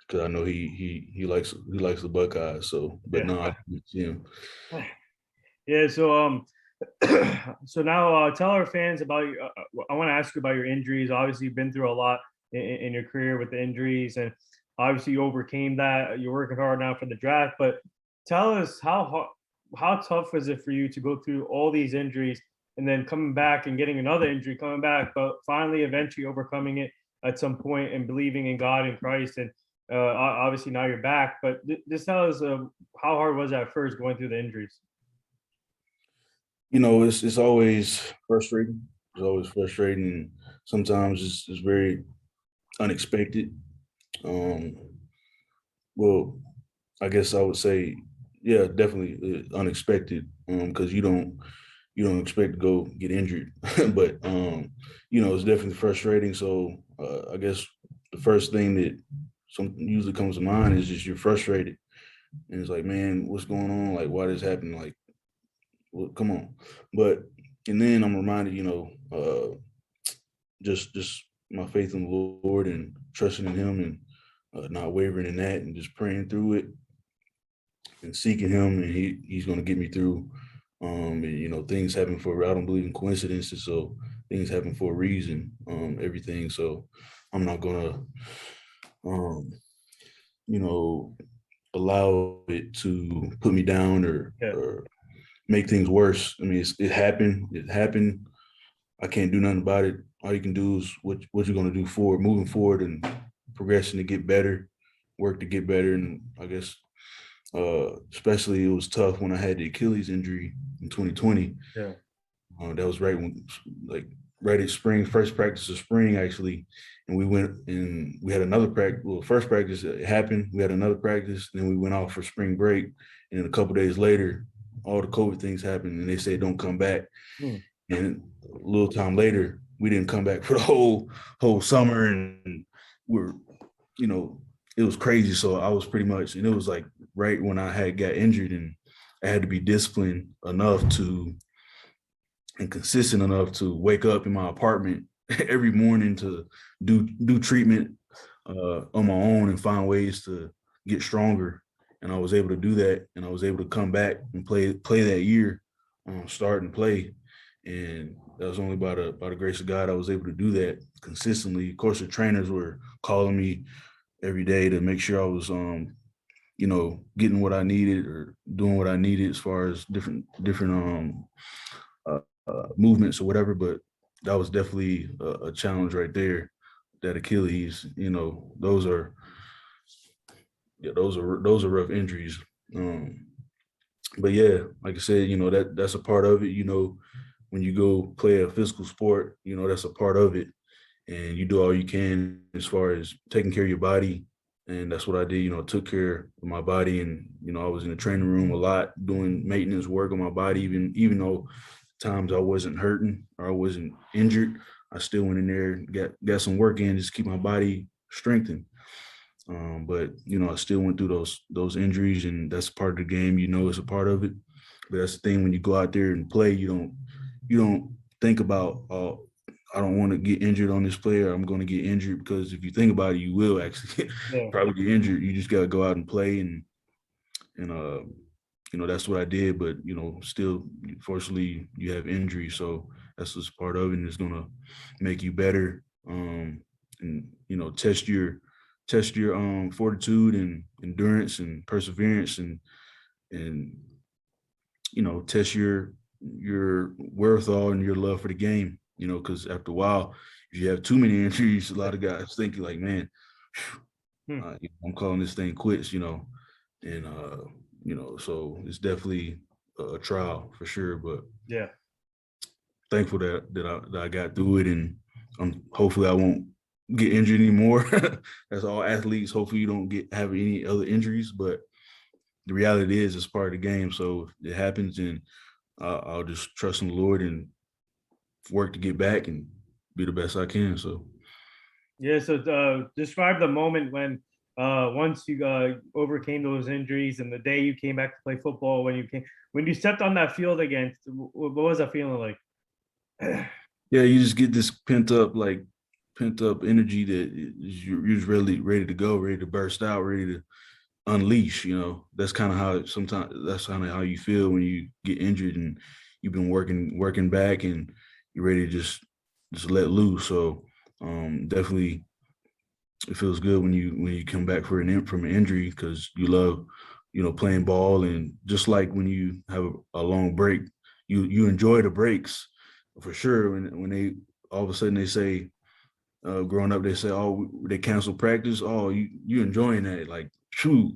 because I know he likes the Buckeyes. So, but Yeah. no, I didn't see him. Yeah, so so now tell our fans about you. I want to ask you about your injuries. Obviously, you've been through a lot in your career with the injuries, and obviously you overcame that. You're working hard now for the draft, but tell us how tough was it for you to go through all these injuries and then coming back and getting another injury, coming back, but finally eventually overcoming it at some point and believing in God and Christ, and obviously now you're back. But just tell us how hard was that at first going through the injuries? It's always frustrating. It's always frustrating. Sometimes it's very unexpected. Um, well, I guess I would say, yeah, definitely unexpected. Because you don't expect to go get injured, but it's definitely frustrating. So I guess the first thing that something usually comes to mind is just you're frustrated, and it's like, man, what's going on? Like, why this happened? Like, well, come on. But and then I'm reminded, just my faith in the Lord and trusting in Him, and not wavering in that, and just praying through it and seeking Him, and He's going to get me through. And things happen for, I don't believe in coincidences, so things happen for a reason. Everything. So I'm not gonna um, you know, allow it to put me down Yeah. or make things worse. I mean, it happened. It happened. I can't do nothing about it. All you can do is what you're gonna do moving forward, and progressing to get better, work to get better. And I guess especially it was tough when I had the Achilles injury in 2020. Yeah. That was right when, like, right at spring, first practice of spring, actually. And we went and we had another practice. Well, first practice, it happened. We had another practice. Then we went off for spring break. And then a couple days later, all the COVID things happened, and they said don't come back. Hmm. And a little time later, we didn't come back for the whole summer, and we're, you know, it was crazy. So I was pretty much, and it was like right when I had got injured, and I had to be disciplined enough to and consistent enough to wake up in my apartment every morning to do treatment on my own and find ways to get stronger. And I was able to do that, and I was able to come back and play that year, start and play. And that was only by the grace of God I was able to do that consistently. Of course, the trainers were calling me every day to make sure I was getting what I needed or doing what I needed as far as different movements or whatever. But that was definitely a challenge right there. That Achilles, those are rough injuries. Um, but yeah, like I said, that's a part of it. When you go play a physical sport, that's a part of it, and you do all you can as far as taking care of your body. And that's what I did. Took care of my body, and I was in the training room a lot doing maintenance work on my body, even though times I wasn't hurting or I wasn't injured, I still went in there, got some work in, just keep my body strengthened. But I still went through those injuries, and that's part of the game. It's a part of it. But that's the thing, when you go out there and play, you don't think about, oh, I don't want to get injured on this player. I'm going to get injured, because if you think about it, you will actually Yeah. probably get injured. You just got to go out and play, and that's what I did. But still, fortunately, you have injury, so that's just part of it, and it's going to make you better. And test your fortitude and endurance and perseverance, and test your wherewithal and your love for the game. Because after a while, if you have too many injuries, a lot of guys think like, man, I'm calling this thing quits. And so it's definitely a trial for sure. But Yeah. thankful that I got through it, and hopefully I won't get injured anymore. That's all athletes. Hopefully you don't have any other injuries, but the reality is it's part of the game. So if it happens, and I'll just trust in the Lord and work to get back and be the best I can. So Yeah. So describe the moment when once you overcame those injuries and the day you came back to play football, when you stepped on that field again. What was that feeling like? yeah, you just get this pent up energy that you're just really ready to go, ready to burst out, ready to unleash. That's kind of how sometimes that's kind of how you feel when you get injured and you've been working back, and you're ready to just let loose. So definitely it feels good when you come back from an injury, because you love playing ball. And just like when you have a long break, you enjoy the breaks for sure. When they all of a sudden they say, growing up, they say, oh, they cancel practice. Oh, you enjoying that? Like, shoot,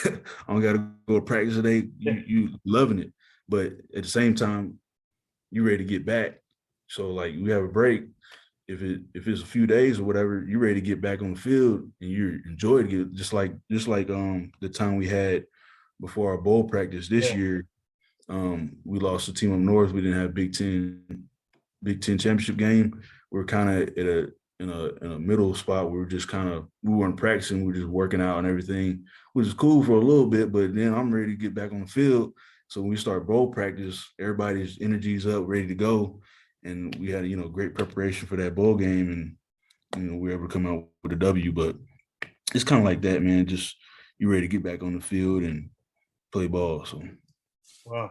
I don't got to go to practice today. Yeah. You loving it, but at the same time, you ready to get back. So like, we have a break. If it's a few days or whatever, you're ready to get back on the field, and you enjoyed it. Just like the time we had before our bowl practice this Yeah. year. We lost the team up north. We didn't have Big Ten championship game. We're kind of in a middle spot where we weren't practicing, we were just working out and everything, which is cool for a little bit. But then I'm ready to get back on the field. So when we start bowl practice, everybody's energy's up, ready to go, and we had great preparation for that bowl game, and we were able to come out with a W. But it's kind of like that, man. Just you ready to get back on the field and play ball. So Wow.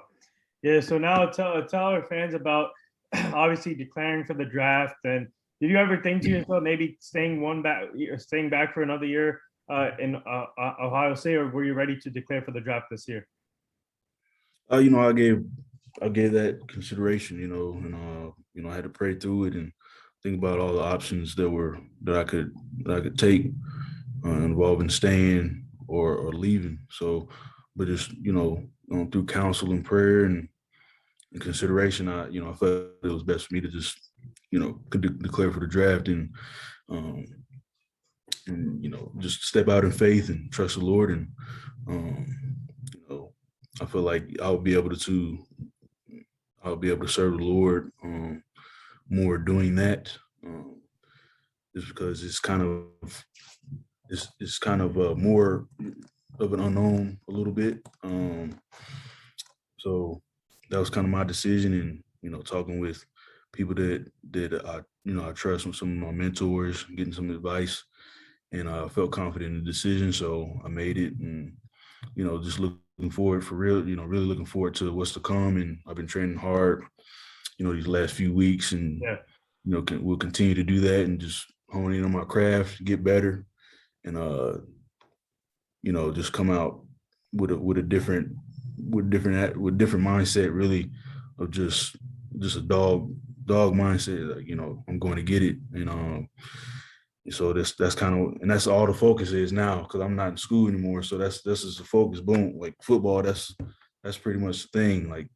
Yeah. So now tell our fans about obviously declaring for the draft. And did you ever think to yourself maybe staying back for another year in Ohio State, or were you ready to declare for the draft this year? I gave that consideration, and I had to pray through it and think about all the options that I could take, involving staying or leaving. So, but just through counsel and prayer and consideration, I felt it was best for me to just declare for the draft, um, and just step out in faith and trust the Lord. And um, you know, I feel like I'll be able to serve the Lord more doing that, just because it's kind of more of an unknown a little bit. So that was kind of my decision, and talking with people that I trust, with some of my mentors, getting some advice, and I felt confident in the decision, so I made it, and just looking forward for real, really looking forward to what's to come, and I've been training hard, these last few weeks, and Yeah. we'll continue to do that and just hone in on my craft, get better, and just come out with a different mindset, really, of just a dog mindset. Like, I'm going to get it, and so that's kind of, and that's all the focus is now, because I'm not in school anymore. So that's just the focus. Boom, like football. That's pretty much the thing. Like,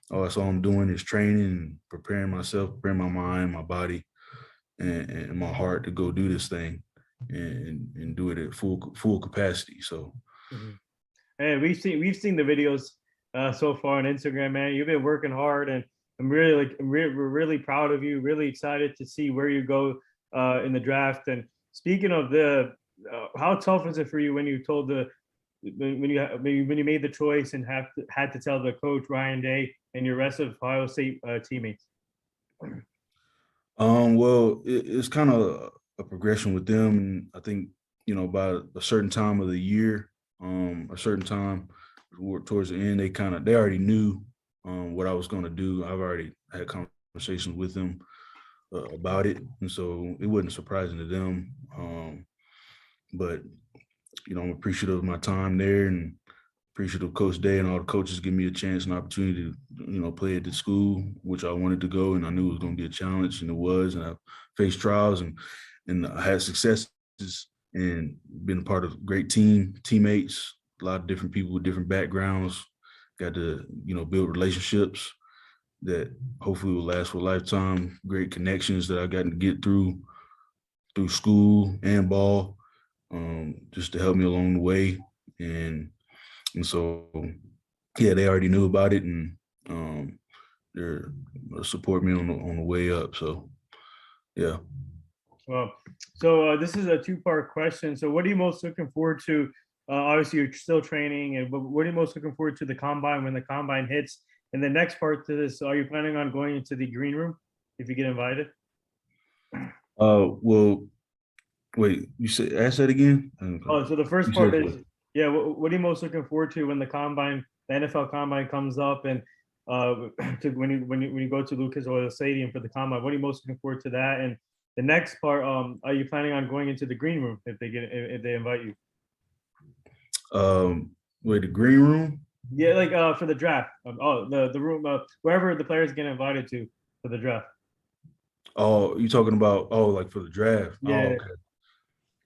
that's all I'm doing is training and preparing myself, preparing my mind, my body, and my heart to go do this thing, and do it at full capacity. So. Mhm. And we've seen the videos so far on Instagram, man. You've been working hard, and we're really proud of you. Really excited to see where you go in the draft. And speaking of how tough was it for you when you told when you made the choice and had to tell the coach Ryan Day and your rest of Ohio State teammates? Well, it's kind of a progression with them, and I think by a certain time of the year, a certain time towards the end, they already knew what I was going to do. I've already had conversations with them about it, and so it wasn't surprising to them. But I'm appreciative of my time there, and appreciative of Coach Day and all the coaches giving me a chance and opportunity to, play at the school, which I wanted to go, and I knew it was going to be a challenge, and it was. And I faced trials, and I had successes, and been a part of great teammates, a lot of different people with different backgrounds. Got to, build relationships that hopefully will last for a lifetime. Great connections that I got to get through school and ball, just to help me along the way. And so, yeah, they already knew about it, and they're support me on the way up. So, yeah. Well, so this is a two-part question. So, what are you most looking forward to? Obviously, you're still training, and but what are you most looking forward to the combine when the combine hits? And the next part to this, are you planning on going into the green room if you get invited? Well, wait, ask that again? Oh, so the first You part said is, yeah, what are you most looking forward to when the NFL combine comes up, and when you go to Lucas Oil Stadium for the combine? What are you most looking forward to that? And the next part, are you planning on going into the green room if they invite you? wait, the green room? Yeah, like for the draft. The room, wherever the players get invited to for the draft. Oh, you talking about, like for the draft? Oh, Yeah, okay.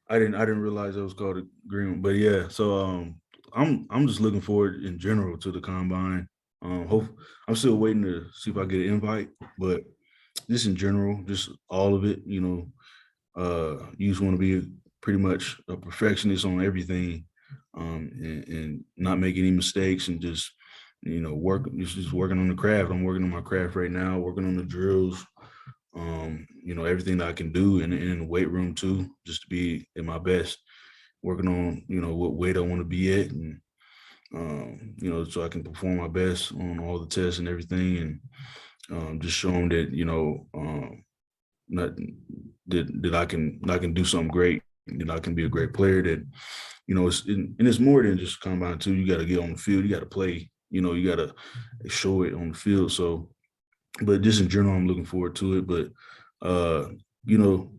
I didn't realize it was called a green room, but yeah. So I'm just looking forward in general to the combine. Hope I'm still waiting to see if I get an invite, but just in general, just all of it. You just want to be pretty much a perfectionist on everything, and not make any mistakes, and just work. Just working on the craft. I'm working on my craft right now. Working on the drills. Everything that I can do in the weight room too, just to be at my best. Working on what weight I want to be at, and so I can perform my best on all the tests and everything, and just show them that not that I can do something great, that I can be a great player, that it's more than just combine too. You got to get on the field, you got to play, you got to show it on the field. So, but just in general, I'm looking forward to it. But uh, you know,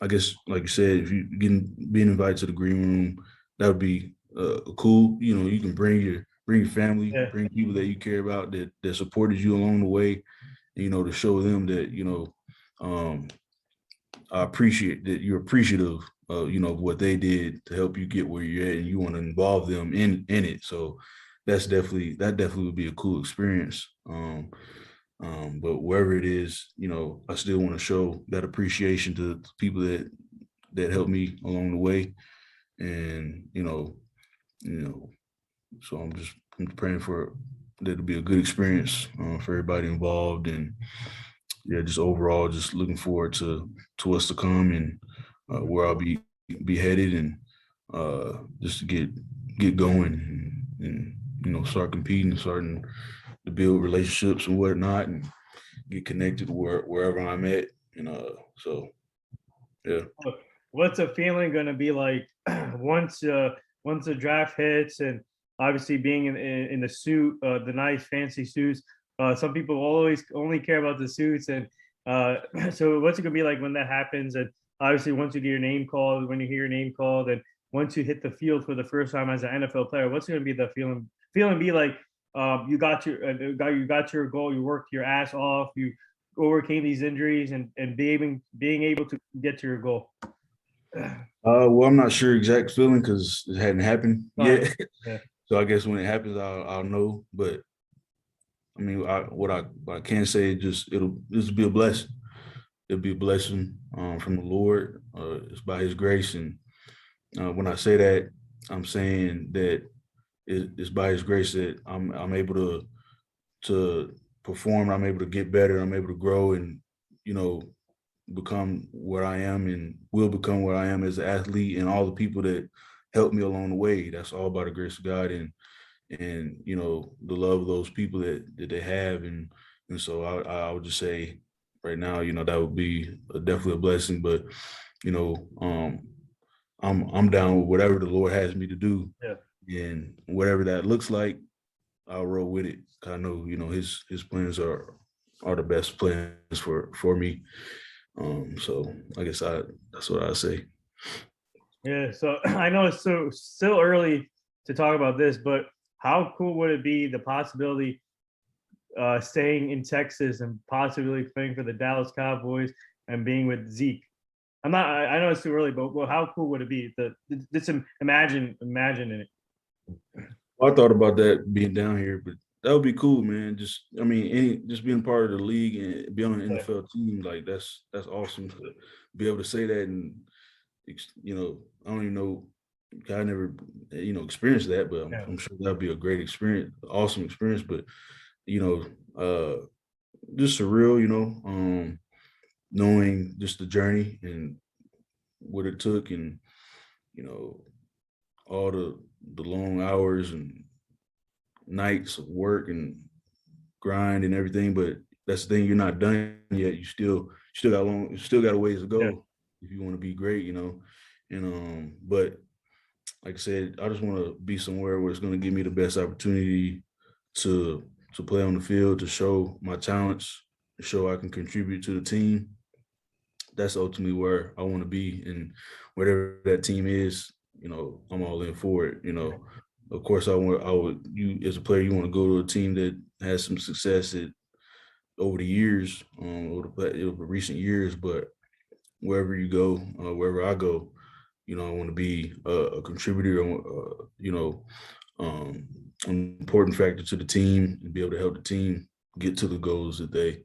I guess like you said, if you being invited to the green room, that would be cool. You can bring your family, yeah, bring people that you care about, that supported you along the way, to show them that um, I appreciate that you're appreciative of of what they did to help you get where you're at, and you want to involve them in it. So that definitely would be a cool experience. But wherever it is, I still want to show that appreciation to the people that helped me along the way, and you know. So I'm praying for that to be a good experience for everybody involved, and yeah, just overall, just looking forward to what's to come, and where I'll be headed, and just to get going, and start competing, starting to build relationships and whatnot, and get connected wherever I'm at. And so yeah. What's the feeling going to be like once once the draft hits, and obviously being in the suit, the nice fancy suits. Some people always only care about the suits, and so what's it gonna be like when that happens? And obviously, once you get your name called, when you hear your name called, and once you hit the field for the first time as an NFL player, what's it gonna be the feeling? Feeling be like you got your you got your goal, you worked your ass off, you overcame these injuries, and being able to get to your goal. Well, I'm not sure exact feeling because it hadn't happened Right. yet. Yeah. So I guess when it happens, I'll know. But I mean, what I can say, it'll just be a blessing. It'll be a blessing from the Lord. It's by His grace, and when I say that, I'm saying that it's by His grace that I'm able to perform. I'm able to get better. I'm able to grow, and you know, become where I am, and will become where I am as an athlete, and all the people that helped me along the way. That's all by the grace of God, and you know, the love of those people that they have, and so I would just say right now, you know, that would be definitely a blessing. But you know, I'm down with whatever the Lord has me to do, Yeah. and whatever that looks like, I'll roll with it. I know, you know, His plans are the best plans for me. So I guess that's what I say. Yeah. So I know it's still early to talk about this, but how cool would it be the possibility staying in Texas and possibly playing for the Dallas Cowboys and being with Zeke? I know it's too early, but well, how cool would it be? Just imagine it. Well, I thought about that being down here, but that would be cool, man. Just I mean, just being part of the league and be on an Yeah. NFL team, like that's awesome to be able to say that. And you know, I don't even know, I never experienced that, but Yeah. I'm sure that'd be a great experience, awesome experience. But you know, just surreal, you know, knowing just the journey and what it took, and you know, all the long hours and nights of work and grind and everything. But that's the thing, you're not done yet. You still got a ways to Yeah. go if you want to be great, you know. And but like I said, I just want to be somewhere where it's going to give me the best opportunity to play on the field, to show my talents, to show I can contribute to the team. That's ultimately where I want to be, and whatever that team is, you know, I'm all in for it. You know, of course, I would, you as a player, you want to go to a team that has some success over the years, over recent years. But wherever you go, wherever I go, you know, I want to be a contributor, you know, an important factor to the team, and be able to help the team get to the goals that they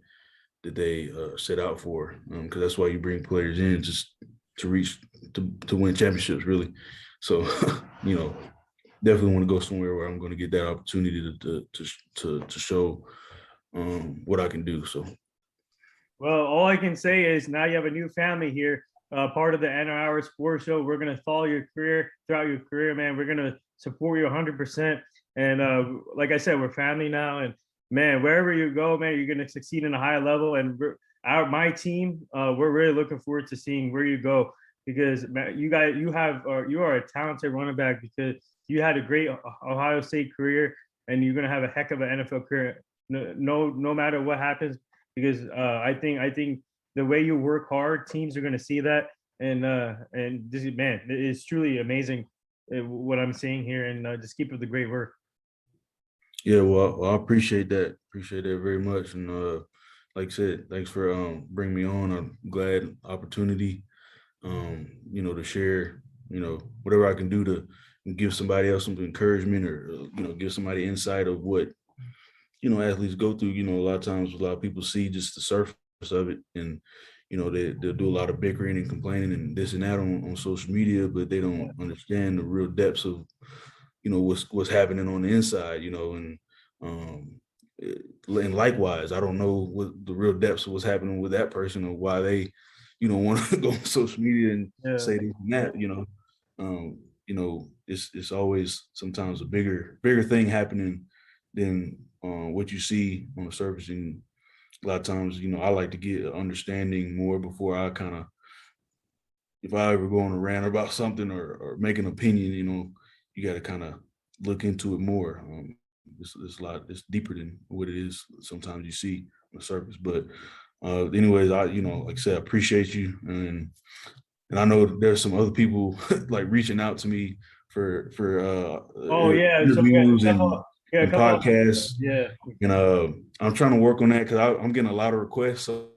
set out for. Because that's why you bring players in, just to reach to win championships, really. So, you know, definitely want to go somewhere where I'm going to get that opportunity to show what I can do. So. Well, all I can say is now you have a new family here, part of the NR Sports Show. We're gonna follow your career throughout your career, man. We're gonna support you 100%. And like I said, we're family now. And man, wherever you go, man, you're gonna succeed in a high level. And my team, we're really looking forward to seeing where you go, because man, you are a talented running back, because you had a great Ohio State career, and you're gonna have a heck of an NFL career. No matter what happens, because I think the way you work hard, teams are going to see that, and this is, man, it is truly amazing what I'm seeing here, and just keep up the great work. Yeah, well, I appreciate that. Appreciate that very much. And like I said, thanks for bringing me on. I'm glad opportunity, you know, to share, you know, whatever I can do to give somebody else some encouragement, or you know, give somebody insight of what, you know, athletes go through. You know, a lot of times a lot of people see just the surface of it, and you know, they'll do a lot of bickering and complaining and this and that on social media, but they don't understand the real depths of, you know, what's happening on the inside, you know. And um and likewise, I don't know what the real depths of what's happening with that person, or why they, you know, want to go on social media and Yeah. say this and that, you know. You know, it's always sometimes a bigger thing happening than what you see on the surface. And a lot of times, I like to get an understanding more before I kind of, if I ever go on a rant about something or make an opinion, you got to kind of look into it more. It's a lot, it's deeper than what it is sometimes you see on the surface. But anyways, like I said, I appreciate you, and I know there's some other people like reaching out to me for Oh yeah, so interviews yeah, a and couple, podcasts, yeah. and I'm trying to work on that because I'm getting a lot of requests. So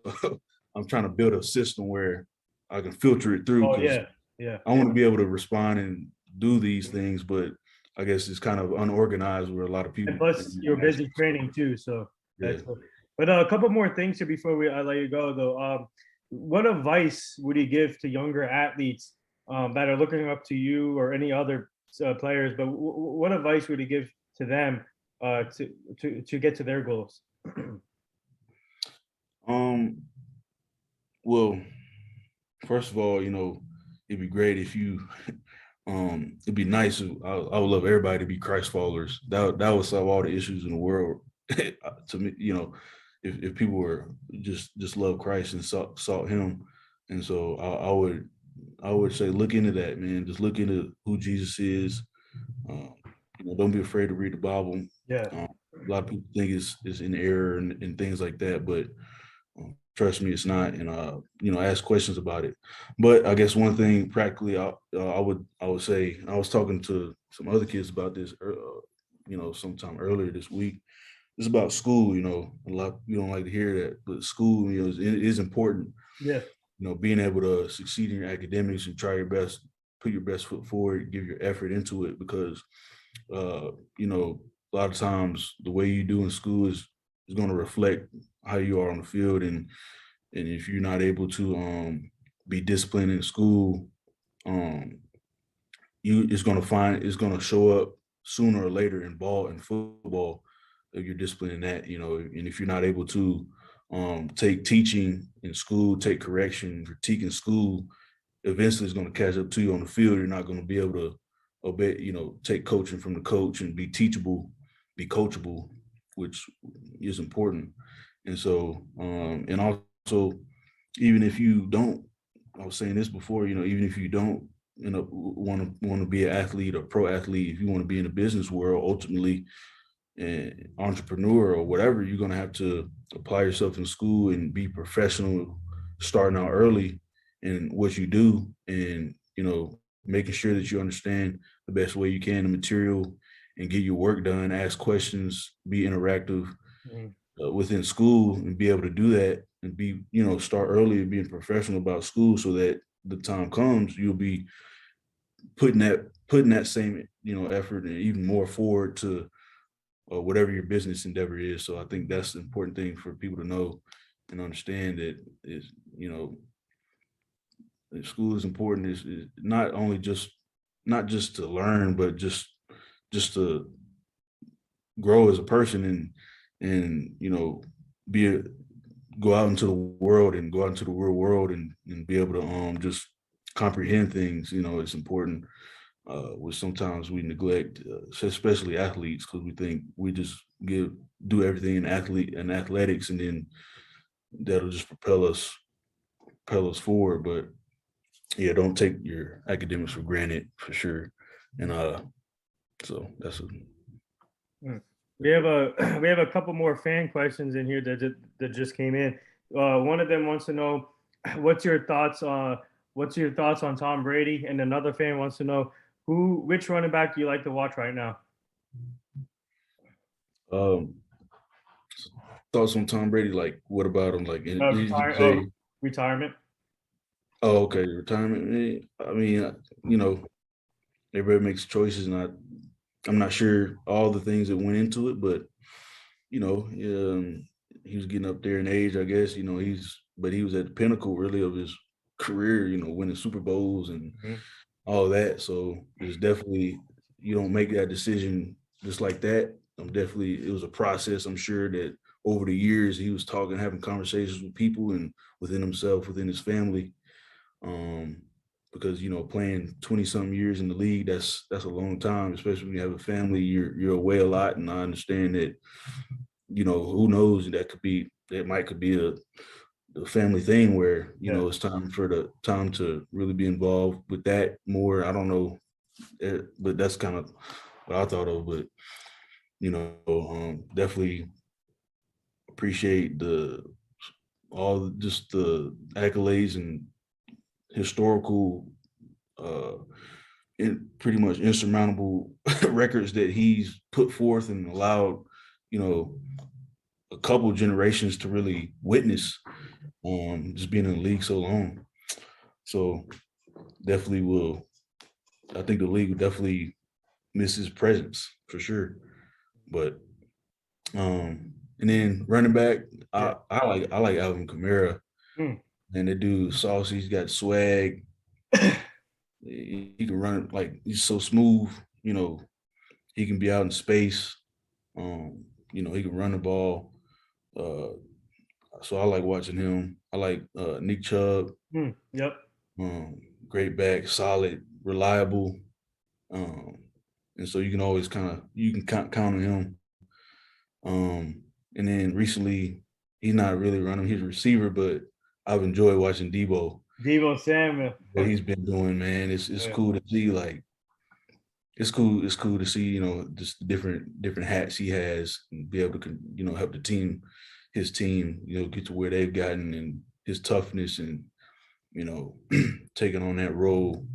I'm trying to build a system where I can filter it through Oh because yeah, yeah. I want to be able to respond and do these things, but I guess it's kind of unorganized where a lot of And people. plus, you're busy training too, so Yeah. that's. But a couple more things here before I let you go, though. What advice would you give to younger athletes that are looking up to you or any other players? But what advice would you give to them to get to their goals? Um. Well, first of all, it'd be great if you. It'd be nice. I would love everybody to be Christ followers. That would solve all the issues in the world. To me, if people were just love Christ and sought Him, and so I would say look into that, man. Just look into who Jesus is. Um, don't be afraid to read the Bible. Yeah, A lot of people think it's in error and things like that, but trust me, it's not. And ask questions about it. But I guess one thing practically, I would say, I was talking to some other kids about this, sometime earlier this week. It's about school. A lot you don't like to hear that, but school, it is important. yeah, Being able to succeed in your academics and try your best, put your best foot forward, give your effort into it, because uh, a lot of times the way you do in school is going to reflect how you are on the field, and if you're not able to be disciplined in school, um, it's going to show up sooner or later in ball and football if you're disciplined in that, and if you're not able to take teaching in school, take correction, critique in school, eventually it's going to catch up to you on the field. You're not going to be able to obey, take coaching from the coach and be teachable, be coachable, which is important. And so, and also, even if you don't, I was saying this before, even if you don't, want to be an athlete or pro athlete, if you want to be in the business world, ultimately, an entrepreneur or whatever, you're going to have to apply yourself in school and be professional, starting out early in what you do, and making sure that you understand the best way you can the material and get your work done, ask questions, be interactive mhm, within school, and be able to do that and be, start early and being professional about school, so that the time comes you'll be putting that same effort and even more forward to whatever your business endeavor is. So I think that's the important thing for people to know and understand, that is, that school is important. Is not only not just to learn, but just to grow as a person, and be a, go out into the world and go out into the real world, and be able to just comprehend things. It's important, which sometimes we neglect, especially athletes, because we think we just do everything in athletics, and then that'll just propel us forward. But yeah, don't take your academics for granted, for sure. And so that's a. mm. We have a we have a couple more fan questions in here that just came in. One of them wants to know what's your thoughts on Tom Brady, and another fan wants to know which running back do you like to watch right now? Um, thoughts on Tom Brady? Like, what about him? Like, did you Retire, say? retirement. Oh, okay, retirement. I mean, everybody makes choices, and I'm not sure all the things that went into it, but he was getting up there in age, I guess. But he was at the pinnacle really of his career. Winning Super Bowls and Mhm. all that. So it's definitely, you don't make that decision just like that. It was a process. I'm sure that over the years he was talking, having conversations with people and within himself, within his family. Um, because playing 20 something years in the league, that's a long time, especially when you have a family. You're away a lot, and I understand that. Who knows, that could be it might could be the family thing where it's time to really be involved with that more. I don't know, but that's kind of what I thought of. But definitely appreciate just the accolades and historical, pretty much insurmountable records that he's put forth and allowed, a couple generations to really witness, just being in the league so long. So definitely I think the league will definitely miss his presence for sure. But and then running back, I like Alvin Kamara. And the dude saucy, he's got swag. He can run, like, he's so smooth, he can be out in space. He can run the ball. So I like watching him. I like Nick Chubb. Yep. Great back, solid, reliable. And so you can always count on him. And then recently, he's not really running his receiver, but I've enjoyed watching Debo Samuel. what he's been doing, man. It's cool to see, like, it's cool to see, just different hats he has and be able to, help his team, get to where they've gotten, and his toughness and, taking on that role,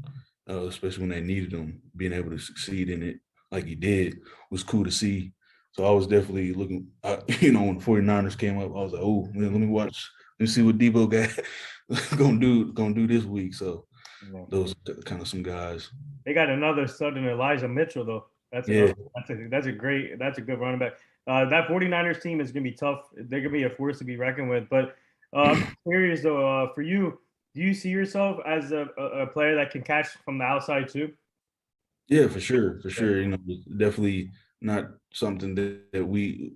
especially when they needed him, being able to succeed in it like he did was cool to see. So I was definitely looking, when the 49ers came up, I was like, oh, man, let me see what Debo got gonna do this week. So those are kind of some guys. They got another stud in Elijah Mitchell, though. That's a good running back. That 49ers team is gonna be tough. They're gonna be a force to be reckoned with. But I'm curious though, for you, do you see yourself as a player that can catch from the outside too? Yeah, for sure. Definitely not something that we,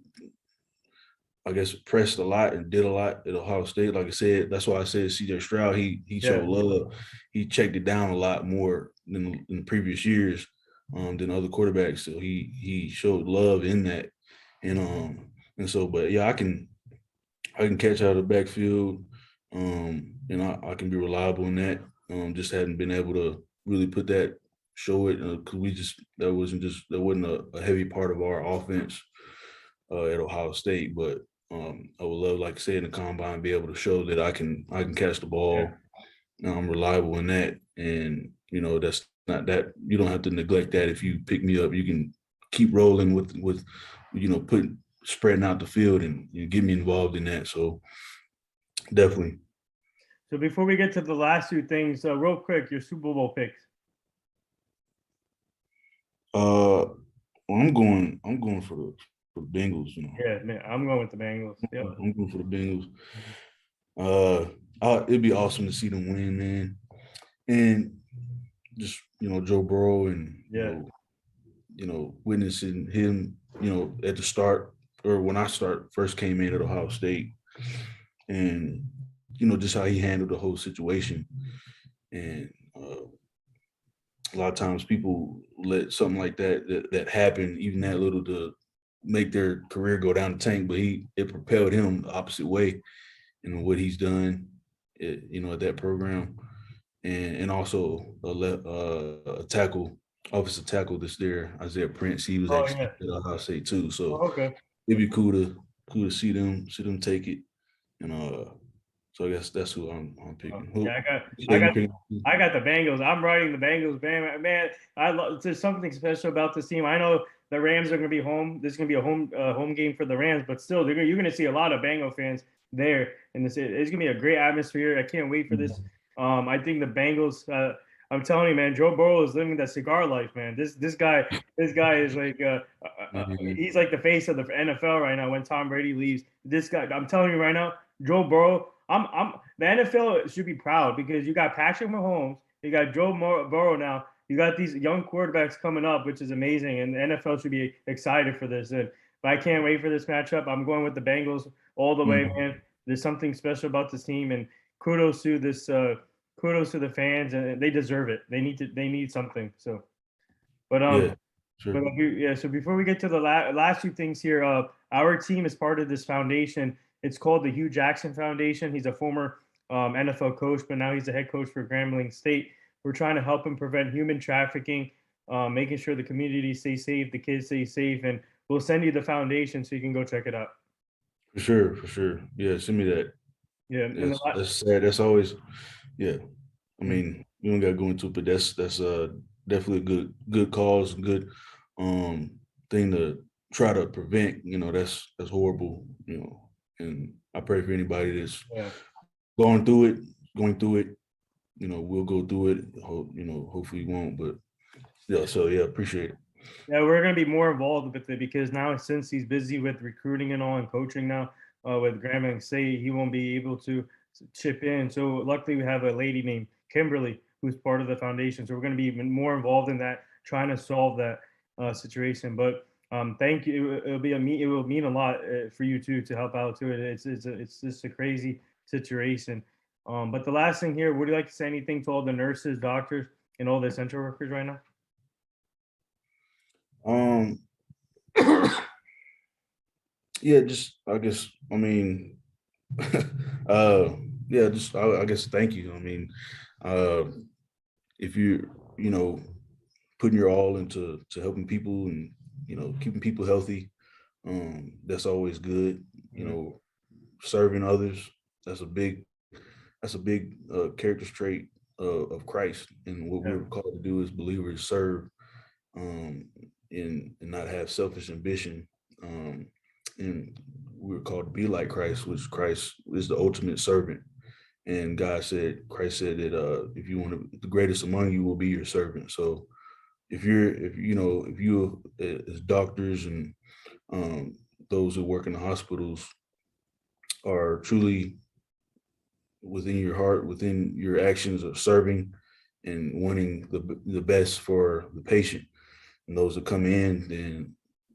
I guess, pressed a lot and did a lot at Ohio State. Like I said, that's why I said CJ Stroud, he showed love. He checked it down a lot more than in the previous years, than other quarterbacks. So he showed love in that. And so, but yeah, I can catch out of the backfield, and I can be reliable in that. Just hadn't been able to really show it, because that wasn't a heavy part of our offense at Ohio State. But I would love, like I said, in the combine, be able to show that I can catch the ball. I'm reliable in that, and that's not that you don't have to neglect that. If you pick me up, you can keep rolling with spreading out the field and get me involved in that. So definitely. So before we get to the last two things, real quick, your Super Bowl picks. Well, I'm going for the Bengals. Yeah, man, I'm going with the Bengals. Yep. I'm going for the Bengals. It'd be awesome to see them win, man, and just Joe Burrow and witnessing him, at the start, or when I first came in at Ohio State, and just how he handled the whole situation. And a lot of times people let something like that happen, even that little, to make their career go down the tank, but it propelled him the opposite way in what he's done, at that program. And also a offensive tackle that's there, Isaiah Prince. He was actually at Ohio State too. So it'd be cool to see them take it. And so I guess that's who I'm picking. I got the Bengals. I'm riding the Bengals, man. There's something special about this team. I know the Rams are going to be home. This is going to be a home game for the Rams, but still, you're going to see a lot of Bengal fans there, and it's going to be a great atmosphere. I can't wait for this. I think the Bengals. I'm telling you, man, Joe Burrow is living that cigar life, man. This guy is like he's like the face of the NFL right now. When Tom Brady leaves, this guy, I'm telling you right now, Joe Burrow. The NFL should be proud, because you got Patrick Mahomes, you got Joe Burrow now, you got these young quarterbacks coming up, which is amazing, and the NFL should be excited for this. But I can't wait for this matchup. I'm going with the Bengals all the way, man. There's something special about this team, and kudos to the fans, and they deserve it. They need something. So, but So before we get to the last two things here, our team is part of this foundation. It's called the Hugh Jackson Foundation. He's a former NFL coach, but now he's the head coach for Grambling State. We're trying to help him prevent human trafficking, making sure the community stays safe, the kids stay safe, and we'll send you the foundation so you can go check it out. For sure, for sure. Yeah, send me that. Yeah, and That's sad. That's always, yeah. I mm, mean, you don't gotta go into it, but that's definitely a good cause, good thing to try to prevent. That's horrible. And I pray for anybody that's yeah. going through it. We'll go through it. Hopefully we won't, but yeah. So yeah, appreciate it. Yeah, we're gonna be more involved with it because now since he's busy with recruiting and all and coaching now with Grambling State, he won't be able to chip in. So luckily, we have a lady named Kimberly who's part of the foundation. So we're gonna be even more involved in that, trying to solve that situation. But thank you. It will mean a lot for you too to help out too. It's just a crazy situation. But the last thing here, would you like to say anything to all the nurses, doctors, and all the essential workers right now? Um, yeah, just I guess I mean, uh, yeah, just I guess thank you. I mean, uh, if you putting your all into helping people and keeping people healthy, that's always good. Mhm. Serving others, that's a big character trait of Christ, and what Yeah, we're called to do as believers: serve, um, and not have selfish ambition. Um, and we're called to be like Christ, which Christ is the ultimate servant. And Christ said that if you want to, the greatest among you will be your servant. So if you as doctors and um, those who work in the hospitals are truly within your heart, within your actions of serving and wanting the best for the patient and those that come in, then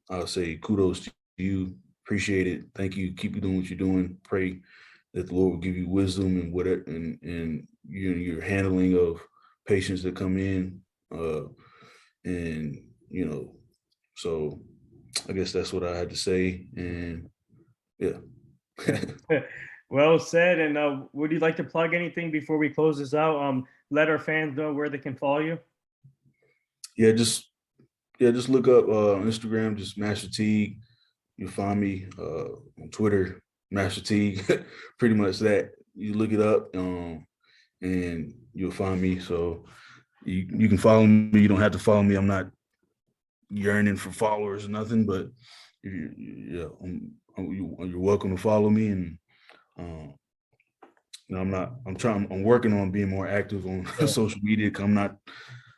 I'll say kudos to you. Appreciate it. Thank you. Keep doing what you're doing. Pray that the Lord will give you wisdom and whatever and your handling of patients that come in. And so I guess that's what I had to say. And yeah. yeah. Well said. And would you like to plug anything before we close this out? Let our fans know where they can follow you. yeah, just just look up on Instagram, just Master Teague. You'll find me on Twitter, Master Teague. Pretty much that. You look it up, and you'll find me. So you can follow me. You don't have to follow me. I'm not yearning for followers or nothing, but if yeah, you're welcome to follow me. And um, I'm not. I'm working on being more active on Yeah. social media. 'Cause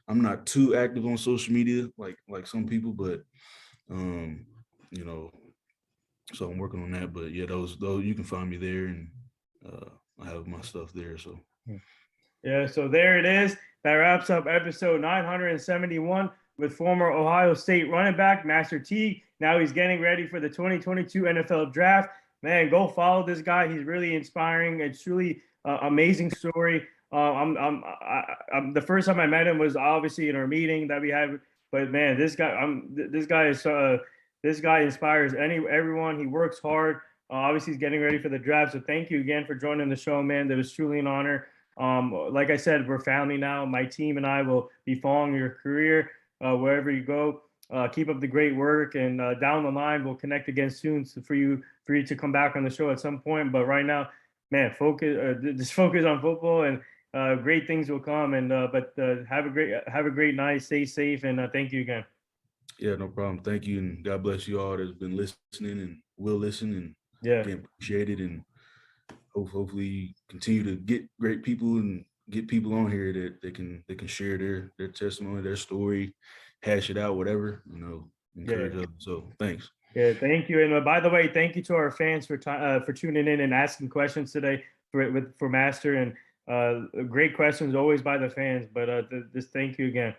I'm not too active on social media like some people, but um, you know, so I'm working on that. But yeah, those you can find me there, and uh, I have my stuff there. So Yeah, so there it is. That wraps up episode 971 with former Ohio State running back Master Teague. Now he's getting ready for the 2022 NFL Draft. Man, go follow this guy. He's really inspiring. It's truly amazing story. The first time I met him was obviously in our meeting that we had. But man, this guy inspires everyone. He works hard. Obviously, he's getting ready for the draft. So thank you again for joining the show, man. That was truly an honor. Like I said, we're family now. My team and I will be following your career wherever you go. Keep up the great work, and down the line we'll connect again soon for you to come back on the show at some point. But right now, man, just focus on football, and great things will come. And but have a great night. Stay safe, and thank you again. yeah, no problem. Thank you, and God bless you all that's been listening and will listen. And Yeah, again, appreciate it. And hopefully continue to get great people and get people on here that they can share their testimony, their story, hash it out, whatever, yeah. encourage others. So thanks. Yeah, thank you. And by the way, thank you to our fans for tuning in and asking questions today for Master, and great questions always by the fans. But just thank you again.